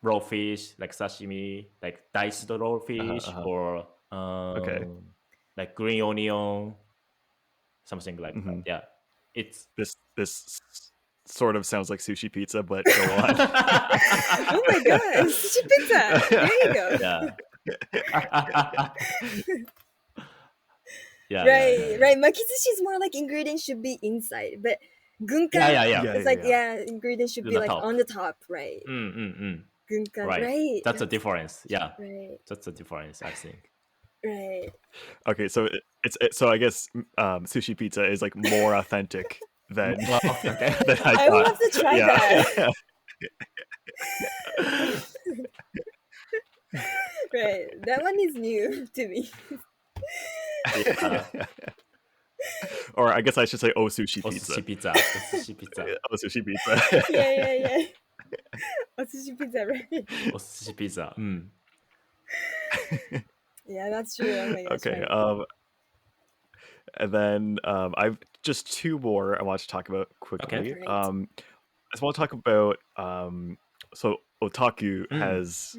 Speaker 2: raw fish, like sashimi, like diced raw fish, or like green onion, something like that. Yeah, it's
Speaker 1: this sort of sounds like sushi pizza, but go on.
Speaker 3: Oh my god, sushi pizza! There you go.
Speaker 2: Yeah.
Speaker 3: Right. Makizushi is more like ingredients should be inside, but gunkan it's like ingredients should be like top. On the top, right? Gunkan, right?
Speaker 2: That's a difference. Yeah,
Speaker 3: right.
Speaker 2: That's a difference, I think.
Speaker 3: Right.
Speaker 1: Okay, so so I guess sushi pizza is like more authentic than than
Speaker 3: I would love to try that. Right, that one is new to me.
Speaker 1: Or I guess I should say sushi pizza.
Speaker 2: Sushi pizza. Sushi pizza.
Speaker 1: Sushi pizza.
Speaker 3: Yeah. Sushi pizza, right?
Speaker 2: Sushi pizza.
Speaker 3: Yeah, that's true. Oh my gosh,
Speaker 1: okay.
Speaker 3: right.
Speaker 1: And then I've just two more I want to talk about quickly.
Speaker 3: Okay.
Speaker 1: I just want to talk about so otaku has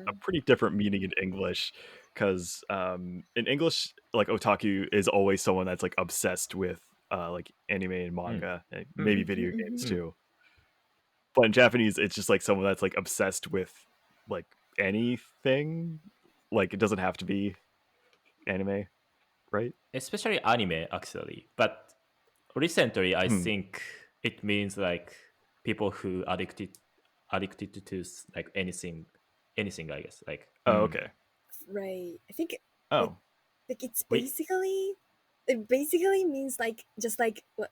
Speaker 1: a pretty different meaning in English. Because in English, like otaku is always someone that's like obsessed with like anime and manga, and maybe video games too. But in Japanese, it's just like someone that's like obsessed with like anything. Like it doesn't have to be anime, right?
Speaker 2: Especially anime, actually. But recently, I think it means like people who addicted to like anything. I guess like.
Speaker 1: Okay.
Speaker 3: Right. I think
Speaker 1: like
Speaker 3: it's basically it basically means like just like what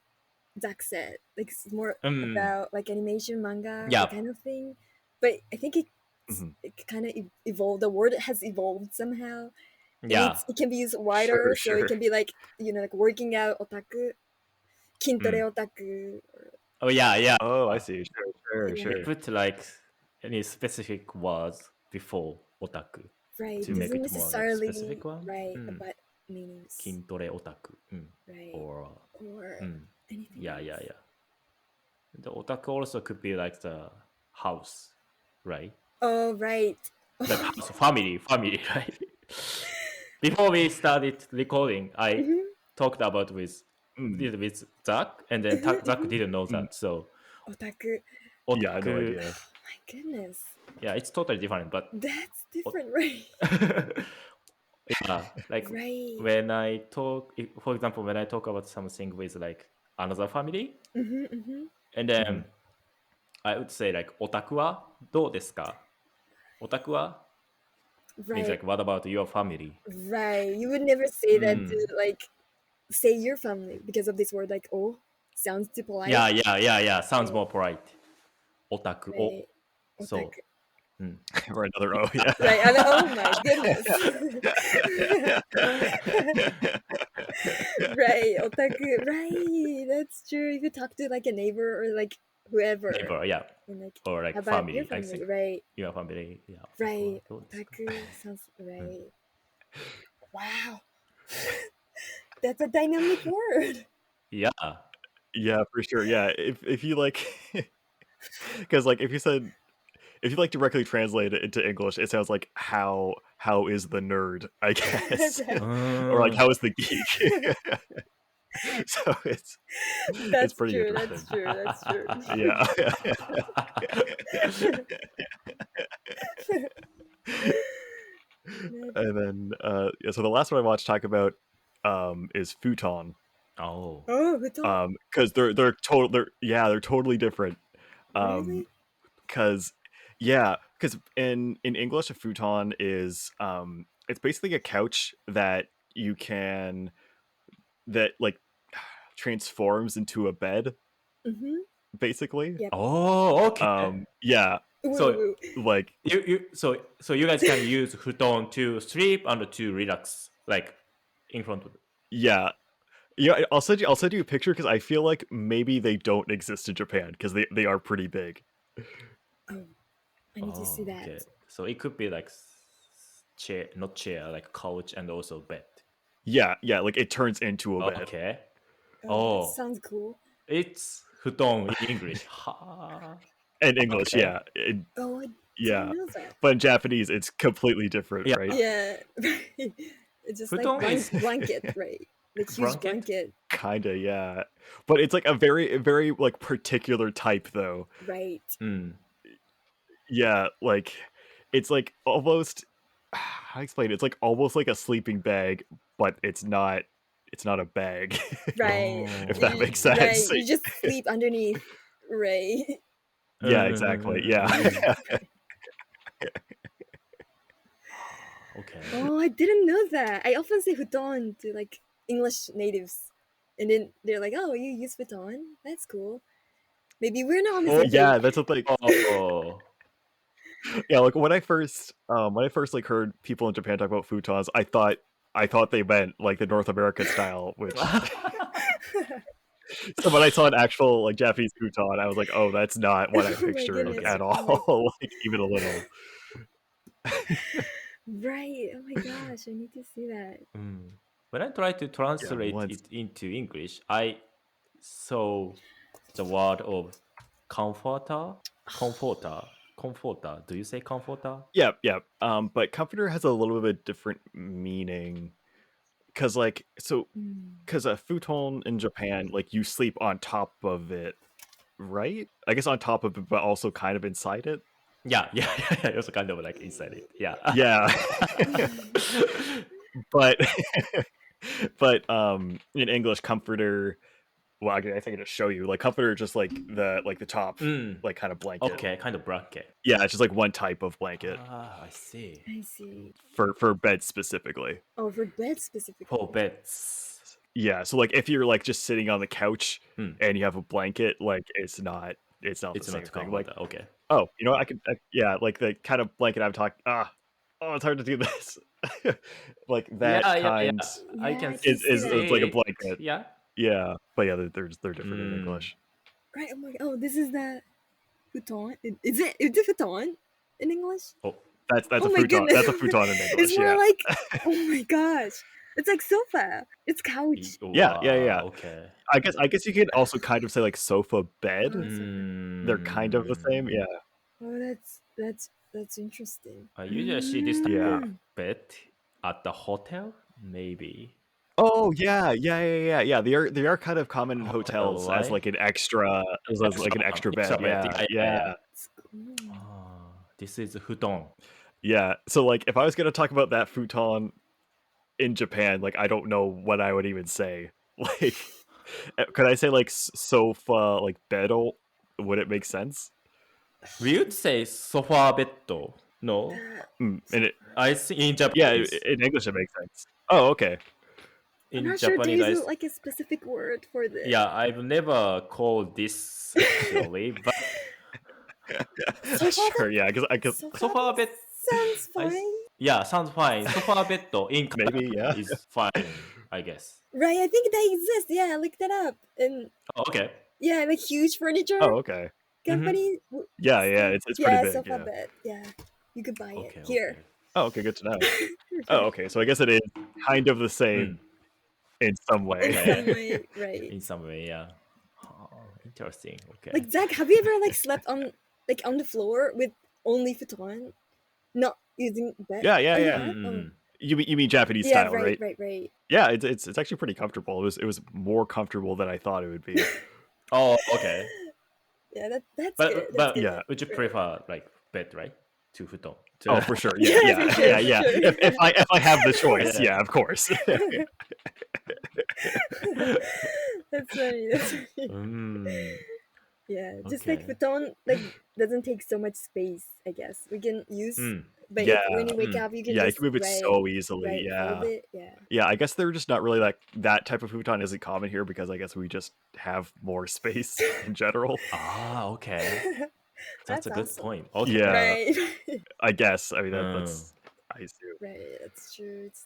Speaker 3: Zach said. Like it's more about like animation, manga, that kind of thing. But I think it kind of evolved. The word has evolved somehow.
Speaker 2: Yeah.
Speaker 3: It can be used wider,
Speaker 1: sure.
Speaker 3: So it can be like like working out otaku, kintore otaku.
Speaker 2: Oh yeah.
Speaker 1: Oh, I see. Sure,
Speaker 3: Yeah.
Speaker 1: sure.
Speaker 2: They put like any specific words before otaku
Speaker 3: Right.
Speaker 2: to make
Speaker 3: Doesn't
Speaker 2: it more like
Speaker 3: necessarily
Speaker 2: specific one.
Speaker 3: right
Speaker 2: Mm.
Speaker 3: about meanings.
Speaker 2: Kintore otaku.
Speaker 3: Right.
Speaker 2: Or
Speaker 3: Anything
Speaker 2: yeah.
Speaker 3: else.
Speaker 2: The otaku also could be like the house, right?
Speaker 3: Oh, right.
Speaker 2: Like house, family, right? Before we started recording, I
Speaker 3: Mhm.
Speaker 2: talked about with Zach, and then Zach didn't know
Speaker 1: Mm.
Speaker 2: that. So
Speaker 3: Otaku.
Speaker 1: Yeah, no
Speaker 2: otaku,
Speaker 1: idea.
Speaker 3: My goodness.
Speaker 2: yeah, it's totally different. But
Speaker 3: That's different, right?
Speaker 2: yeah, like
Speaker 3: Right.
Speaker 2: when I talk, for example, when I talk about something with like another family, and then I would say like otaku wa dou desu ka? Otaku wa means
Speaker 3: Right.
Speaker 2: like what about your family?
Speaker 3: Right. You would never say that to like say your family because of this word like oh sounds too polite.
Speaker 2: Yeah. Sounds more polite. Otaku o.
Speaker 3: Right.
Speaker 2: So
Speaker 3: Otaku.
Speaker 1: Or another O, yeah.
Speaker 3: Right. And, oh my goodness. Right. Otaku. Right. That's true. If you talk to like a neighbor or like whoever.
Speaker 2: neighbor, yeah,
Speaker 3: And, like,
Speaker 2: or like
Speaker 3: how about
Speaker 2: family.
Speaker 3: your
Speaker 2: I
Speaker 3: family?
Speaker 2: think
Speaker 3: Right.
Speaker 2: your family, yeah.
Speaker 3: Right.
Speaker 2: Otaku wa dou desu ka?
Speaker 3: Otaku sounds right. Wow. That's a dynamic word.
Speaker 2: Yeah.
Speaker 1: Yeah, for sure. Yeah, if you like, because like if you like directly translate it into English, it sounds like how is the nerd, I guess, or like how is the geek. So it's
Speaker 3: That's
Speaker 1: pretty
Speaker 3: true.
Speaker 1: interesting.
Speaker 3: That's true.
Speaker 1: Yeah. And then so the last one I want to talk about is futon.
Speaker 2: Oh.
Speaker 3: Oh, futon.
Speaker 1: Because they're totally different.
Speaker 3: Really?
Speaker 1: Because in English a futon is it's basically a couch that you can like transforms into a bed, basically.
Speaker 3: Yep.
Speaker 2: Oh, okay.
Speaker 1: Yeah.
Speaker 2: So
Speaker 1: like
Speaker 2: so you guys can use futon to sleep and to relax, like in front of.
Speaker 1: yeah. I'll send you a picture because I feel like maybe they don't exist in Japan because they are pretty big.
Speaker 3: Oh, I need to see that.
Speaker 2: Okay. So it could be like chair, not chair, like couch and also bed.
Speaker 1: Yeah, like it turns into a bed.
Speaker 2: Okay.
Speaker 3: Oh, that sounds cool.
Speaker 2: It's futon in English. Ha.
Speaker 1: In English,
Speaker 2: Okay.
Speaker 1: yeah.
Speaker 3: Oh, I
Speaker 1: Yeah.
Speaker 3: didn't know that.
Speaker 1: But in Japanese, it's completely different,
Speaker 2: Yeah.
Speaker 1: right?
Speaker 3: Yeah, it's just
Speaker 2: Futon
Speaker 3: like
Speaker 2: is-
Speaker 3: blanket, right? Like huge blanket,
Speaker 1: Kinda, yeah. But it's like a very, very like particular type, though.
Speaker 3: right?
Speaker 1: Yeah, like it's like almost. How do I explain it? It's like almost like a sleeping bag, but it's not. It's not a bag.
Speaker 3: Right.
Speaker 1: If that makes sense.
Speaker 3: Right. You just sleep underneath, right?
Speaker 1: Yeah, exactly. Yeah.
Speaker 2: Okay.
Speaker 3: Oh, I didn't know that. I often say futon to like English natives, and then they're like, "Oh, you use futon? That's cool." Maybe we're not on the
Speaker 1: Oh,
Speaker 3: same
Speaker 1: yeah,
Speaker 3: page.
Speaker 1: that's what like.
Speaker 2: Oh.
Speaker 1: Yeah, like when I first like heard people in Japan talk about futons, I thought they meant like the North American style, which so when I saw an actual like Japanese futon, I was like, oh, that's not what I
Speaker 3: Oh my
Speaker 1: pictured
Speaker 3: goodness.
Speaker 1: at
Speaker 3: Oh
Speaker 1: all, like even a little.
Speaker 3: Right. Oh my gosh, I need to see that.
Speaker 2: When I try to translate
Speaker 1: once-
Speaker 2: it into English, I saw the word of comforter. Comforter. Do you say comforter?
Speaker 1: Yeah. But comforter has a little bit different meaning, because a futon in Japan, like you sleep on top of it, right? I guess on top of it, but also kind of inside it.
Speaker 2: Yeah. Also kind of like inside it. Yeah.
Speaker 1: Yeah. but in English, comforter. Well, I think I just show you. Like comforter, just like the top, like kind of blanket.
Speaker 2: Okay, kind of blanket.
Speaker 1: Yeah, it's just like one type of blanket
Speaker 2: I see.
Speaker 3: I see.
Speaker 1: for bed specifically.
Speaker 3: Oh, for bed specifically.
Speaker 2: For beds.
Speaker 1: Yeah, so like if you're like just sitting on the couch and you have a blanket, like it's not the same thing.
Speaker 2: Comforter.
Speaker 1: Like,
Speaker 2: okay.
Speaker 1: oh, you know, like the kind of blanket I'm talking. It's hard to do this. Like that kind
Speaker 2: I can
Speaker 3: Yeah,
Speaker 1: is
Speaker 3: see
Speaker 1: like a
Speaker 3: that.
Speaker 1: blanket.
Speaker 2: Yeah.
Speaker 1: Yeah, but yeah, they're different in English.
Speaker 3: Right. Oh my. Oh, this is the futon. Is it futon in English?
Speaker 2: Oh,
Speaker 1: That's
Speaker 3: Oh
Speaker 1: a
Speaker 3: my
Speaker 1: futon.
Speaker 3: goodness.
Speaker 1: That's a futon in English.
Speaker 3: It's more
Speaker 1: Yeah.
Speaker 3: like. Oh my gosh. It's like sofa. It's couch.
Speaker 1: Yeah.
Speaker 2: Okay.
Speaker 1: I guess you could also kind of say like sofa bed.
Speaker 3: Oh.
Speaker 1: They're kind of the same. Yeah.
Speaker 3: Oh, that's interesting.
Speaker 2: I usually see this type
Speaker 1: Yeah.
Speaker 2: of bed at the hotel, maybe.
Speaker 1: Oh yeah. They are kind of common in hotels as
Speaker 2: right?
Speaker 1: like an extra like an extra bed.
Speaker 2: bed.
Speaker 1: Yeah.
Speaker 3: It's cool.
Speaker 2: This is futon.
Speaker 1: Yeah. So like if I was gonna talk about that futon in Japan, like I don't know what I would even say. Like could I say like sofa like bedo? Would it make sense?
Speaker 2: We would say sofa bed. No,
Speaker 1: And it,
Speaker 2: I think in
Speaker 1: yeah,
Speaker 2: Japanese.
Speaker 1: in English it makes sense. Oh, okay.
Speaker 3: I'm
Speaker 2: In
Speaker 3: not sure
Speaker 2: Japanese,
Speaker 3: there
Speaker 2: I
Speaker 3: is like a specific word for this.
Speaker 2: yeah, I've never called this actually, but
Speaker 1: Sure, yeah, because
Speaker 2: sofa bed.
Speaker 3: sounds
Speaker 2: I s-
Speaker 3: fine.
Speaker 2: Yeah, sounds fine. Sofa bed in
Speaker 1: maybe, yeah.
Speaker 2: is fine, I guess.
Speaker 3: Right, I think they exist. Yeah, I looked that up. And
Speaker 2: Oh, okay.
Speaker 3: yeah, like huge furniture
Speaker 1: Oh, okay.
Speaker 3: company.
Speaker 1: Yeah, it's
Speaker 3: Yeah,
Speaker 1: pretty big.
Speaker 3: sofa
Speaker 1: Yeah.
Speaker 3: bed. Yeah, you could buy
Speaker 2: Okay.
Speaker 3: it here.
Speaker 1: Oh, okay, good to know. Oh, okay. So I guess it is kind of the same in some
Speaker 3: In
Speaker 1: way.
Speaker 3: some way, right?
Speaker 2: In some way, yeah. Oh, interesting. Okay.
Speaker 3: Like Zach, have you ever like slept on the floor with only futon, not using bed?
Speaker 1: Yeah.
Speaker 3: Oh.
Speaker 1: You mean Japanese
Speaker 3: Yeah,
Speaker 1: style, right?
Speaker 3: right.
Speaker 1: Yeah, it's actually pretty comfortable. It was more comfortable than I thought it would be.
Speaker 2: Oh, okay.
Speaker 3: Yeah, that's
Speaker 2: But
Speaker 3: good.
Speaker 2: but
Speaker 3: That's good.
Speaker 2: yeah, would you prefer like bed, right? To futon.
Speaker 1: Oh, for sure.
Speaker 3: Yeah,
Speaker 1: Yeah.
Speaker 3: for sure.
Speaker 1: If I have the choice,
Speaker 2: Yeah.
Speaker 1: yeah, of course.
Speaker 3: That's funny. That's funny. Yeah, just like
Speaker 2: Okay.
Speaker 3: futon like doesn't take so much space. I guess we can use, but
Speaker 1: Yeah,
Speaker 3: when you wake up, you can
Speaker 1: Yeah, you
Speaker 3: just
Speaker 1: can move it so easily. Yeah.
Speaker 3: fold it. Yeah.
Speaker 1: Yeah, I guess they're just not really like that type of futon isn't common here because I guess we just have more space in general.
Speaker 2: Ah, okay. That's a good
Speaker 3: awesome.
Speaker 2: point. Okay.
Speaker 1: Yeah,
Speaker 3: Right.
Speaker 1: I guess. I mean, that's I assume.
Speaker 3: Right. That's true. It's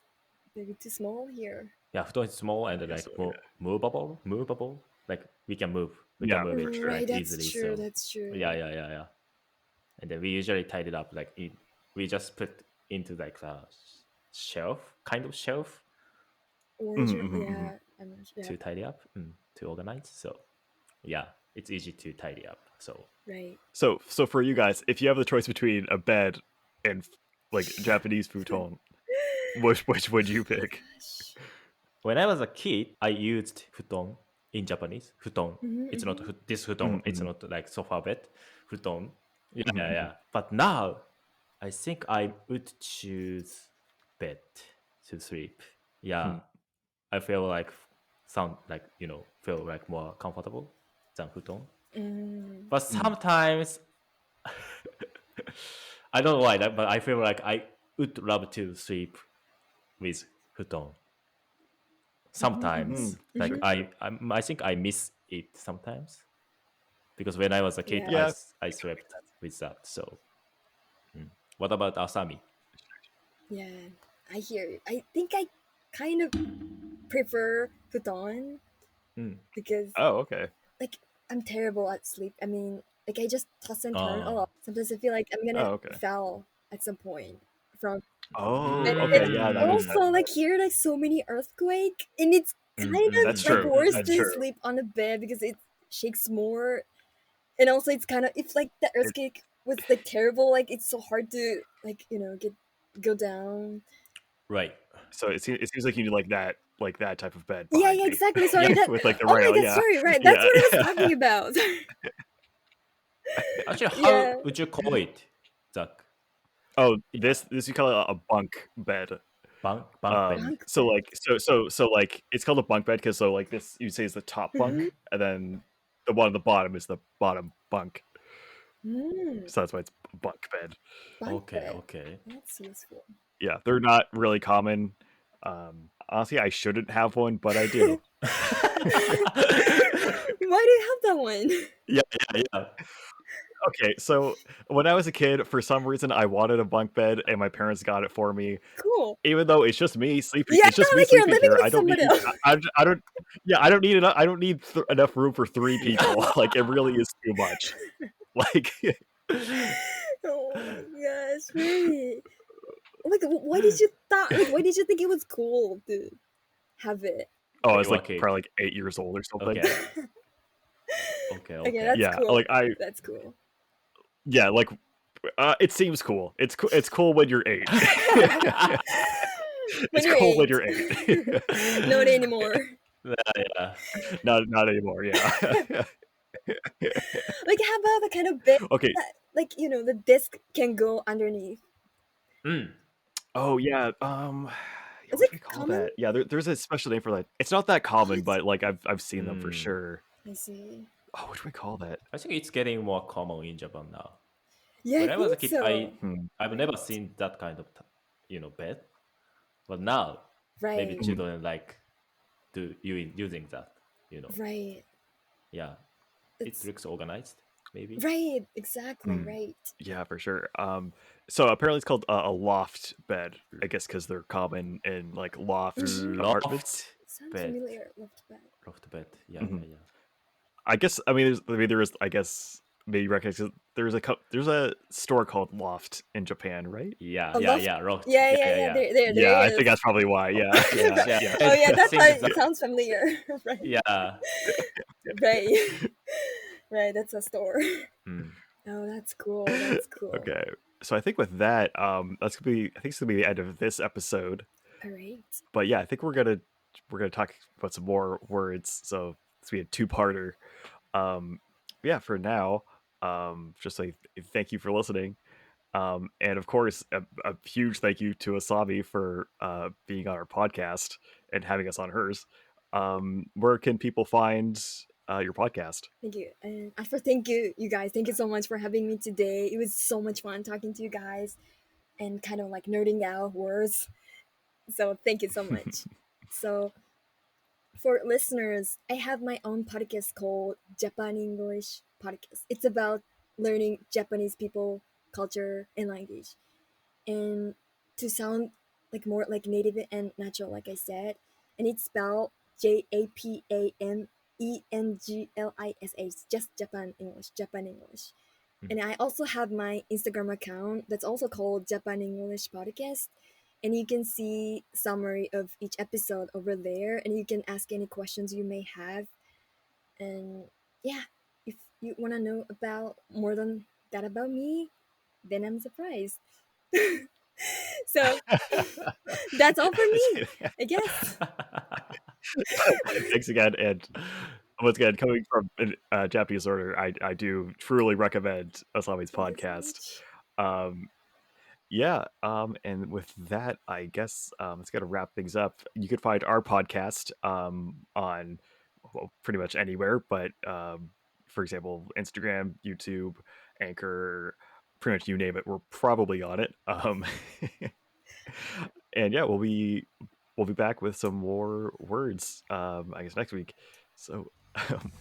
Speaker 3: maybe too small here.
Speaker 2: Yeah, futon is small and
Speaker 1: guess
Speaker 2: like
Speaker 1: so,
Speaker 2: movable. Like we can move. We
Speaker 1: Yeah,
Speaker 2: can move
Speaker 1: for
Speaker 2: it
Speaker 1: sure.
Speaker 3: Right.
Speaker 2: like,
Speaker 3: That's
Speaker 2: easily.
Speaker 3: true.
Speaker 2: So
Speaker 3: That's true.
Speaker 2: yeah. And then we usually tied it up like we just put into like a kind of shelf
Speaker 3: Or yeah. I'm not sure.
Speaker 2: to tidy up, to organize. So yeah, it's easy to tidy up. So
Speaker 3: Right.
Speaker 1: So for you guys, if you have the choice between a bed and like Japanese futon, which would you pick?
Speaker 2: when I was a kid, I used futon in Japanese. Futon. It's not this futon. It's not like sofa bed. Futon. Yeah. But now, I think I would choose bed to sleep. Yeah. I feel like feel like more comfortable than futon. But sometimes I don't know why, but I feel like I would love to sleep with futon. Sometimes, like I think I miss it sometimes because when I was a kid,
Speaker 3: Yeah.
Speaker 2: I slept with that. So, what about Asami?
Speaker 3: Yeah, I hear you. I think I kind of prefer futon because
Speaker 1: Oh, okay.
Speaker 3: like I'm terrible at sleep. I mean, like I just toss and turn a
Speaker 2: Oh.
Speaker 3: lot. Sometimes I feel like I'm gonna
Speaker 1: Oh, okay.
Speaker 3: fall at some point from.
Speaker 1: Oh,
Speaker 3: And
Speaker 1: okay. Yeah, that makes
Speaker 3: also
Speaker 1: sense.
Speaker 3: like here, like so many earthquake, and it's kind of
Speaker 1: That's
Speaker 3: like
Speaker 1: true.
Speaker 3: worse
Speaker 1: That's
Speaker 3: to
Speaker 1: true.
Speaker 3: sleep on a bed because it shakes more, and also it's kind of if like the earthquake was like terrible, like it's so hard to like go down.
Speaker 2: Right.
Speaker 1: So it seems like you need like that type of bed.
Speaker 3: Yeah,
Speaker 1: behind you.
Speaker 3: exactly. Sorry, that.
Speaker 1: With like the
Speaker 3: Oh my
Speaker 1: rail.
Speaker 3: god,
Speaker 1: Yeah.
Speaker 3: sorry. Right, that's
Speaker 1: Yeah.
Speaker 3: what I was talking about.
Speaker 2: Actually, how
Speaker 3: Yeah.
Speaker 2: would you call it, Zach?
Speaker 1: Oh, this you call it a bunk bed.
Speaker 2: Bunk bed.
Speaker 3: Bunk
Speaker 1: So like so like it's called a bunk bed because so like this you say is the top bunk and then the one at the bottom is the bottom bunk. So that's why it's a bunk bed.
Speaker 3: Bunk bed.
Speaker 2: Okay.
Speaker 3: That's useful.
Speaker 1: Yeah, they're not really common. Honestly, I shouldn't have one, but I do.
Speaker 3: Why do you have that one?
Speaker 2: Yeah.
Speaker 1: Okay, so when I was a kid, for some reason, I wanted a bunk bed, and my parents got it for me.
Speaker 3: Cool.
Speaker 1: Even though it's just me sleeping,
Speaker 3: Yeah,
Speaker 1: it's just
Speaker 3: no,
Speaker 1: me
Speaker 3: like you're
Speaker 1: sleeping
Speaker 3: living
Speaker 1: here.
Speaker 3: with
Speaker 1: I don't need.
Speaker 3: somebody else.
Speaker 1: I don't. Yeah, I don't need enough. I don't need enough room for 3 people. Like, it really is too much. Like,
Speaker 3: Oh my gosh, really? Like, why did you thought? Like, why did you think it was cool to have it?
Speaker 1: oh, I
Speaker 2: Okay,
Speaker 1: was like
Speaker 2: what cake?
Speaker 1: probably like 8 years old or something.
Speaker 2: Okay. Okay.
Speaker 3: Okay,
Speaker 2: Okay.
Speaker 3: that's
Speaker 1: Yeah,
Speaker 3: cool.
Speaker 1: like
Speaker 3: That's cool.
Speaker 1: yeah, like it seems cool. It's cool when you're 8.
Speaker 3: When
Speaker 1: It's
Speaker 3: you're
Speaker 1: cool when
Speaker 3: 8.
Speaker 1: you're 8.
Speaker 3: Not anymore.
Speaker 2: Yeah.
Speaker 1: Not anymore. Yeah.
Speaker 3: Like, how about the kind of bed
Speaker 1: Okay.
Speaker 3: that, like, you know, the disc can go underneath?
Speaker 2: Mm.
Speaker 1: Oh yeah.
Speaker 3: Is
Speaker 1: What
Speaker 3: it
Speaker 1: do we call
Speaker 3: common?
Speaker 1: that? Yeah, there's a special name for that. It's not that common,
Speaker 3: What?
Speaker 1: but like I've seen them for
Speaker 2: Mm.
Speaker 1: sure.
Speaker 3: I see.
Speaker 1: Oh, what do we call that?
Speaker 2: I think it's getting more common in Japan now.
Speaker 3: Yeah,
Speaker 2: When
Speaker 3: I
Speaker 2: I was a
Speaker 3: think
Speaker 2: kid,
Speaker 3: so.
Speaker 2: I've never seen that kind of bed, but now maybe
Speaker 3: Right,
Speaker 2: children like using that.
Speaker 3: right.
Speaker 2: Yeah, it
Speaker 3: It's
Speaker 2: looks organized. Maybe.
Speaker 3: right, exactly,
Speaker 1: Mm.
Speaker 3: right.
Speaker 1: Yeah, for sure. So apparently it's called a loft bed. I guess because they're common in like loft apartments.
Speaker 3: Sounds
Speaker 2: bed.
Speaker 3: familiar. Loft bed.
Speaker 2: Loft bed. Yeah,
Speaker 1: Mhm.
Speaker 2: yeah.
Speaker 1: I guess I mean there is I guess maybe you recognize there's a store called Loft in Japan, right?
Speaker 2: Yeah,
Speaker 3: A
Speaker 2: yeah,
Speaker 3: loft?
Speaker 2: yeah. Loft.
Speaker 3: Yeah,
Speaker 2: Yeah,
Speaker 3: yeah,
Speaker 2: yeah,
Speaker 3: yeah.
Speaker 2: yeah.
Speaker 3: There
Speaker 1: Yeah, I
Speaker 3: it
Speaker 1: think
Speaker 3: is.
Speaker 1: that's probably why. Yeah, yeah,
Speaker 2: Yeah.
Speaker 1: yeah.
Speaker 3: Oh yeah,
Speaker 2: I
Speaker 3: that's
Speaker 2: think
Speaker 3: why
Speaker 2: it's
Speaker 3: it sounds familiar. Right,
Speaker 2: yeah.
Speaker 3: right, right. That's a store.
Speaker 2: Mm.
Speaker 3: Oh, that's cool. That's cool.
Speaker 1: Okay, so I think with that, that's gonna be I think it's gonna be the end of this episode.
Speaker 3: All right.
Speaker 1: But yeah, I think we're gonna talk about some more words. So it's gonna be a 2-parter. Yeah, for now, just like thank you for listening. And of course, a huge thank you to Asami for being on our podcast and having us on hers. Where can people find your podcast?
Speaker 3: Thank you. And thank you, you guys. Thank you so much for having me today. It was so much fun talking to you guys and kind of like nerding out words. So thank you so much. So for listeners, I have my own podcast called Japanenglish Podcast. It's about learning Japanese people, culture, and language. And to sound like more like native and natural, like I said, and it's spelled Japanenglish, just Japan English, Japan English. And I also have my Instagram account that's also called Japanenglish Podcast. And you can see summary of each episode over there, and you can ask any questions you may have. And yeah, if you want to know about more than that about me, then I'm surprised. So that's all for me, I guess.
Speaker 1: Thanks again, and once again, coming from a Japanese learner, I do truly recommend Asami's
Speaker 3: Thank you so
Speaker 1: podcast.
Speaker 3: much.
Speaker 1: Yeah, and with that, I guess it's gonna wrap things up. You can find our podcast on well, pretty much anywhere, but for example, Instagram, YouTube, Anchor, pretty much you name it, we're probably on it. And yeah, we'll be back with some more words. I guess next week. So,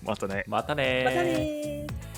Speaker 1: またね。
Speaker 2: またねー。
Speaker 3: またねー。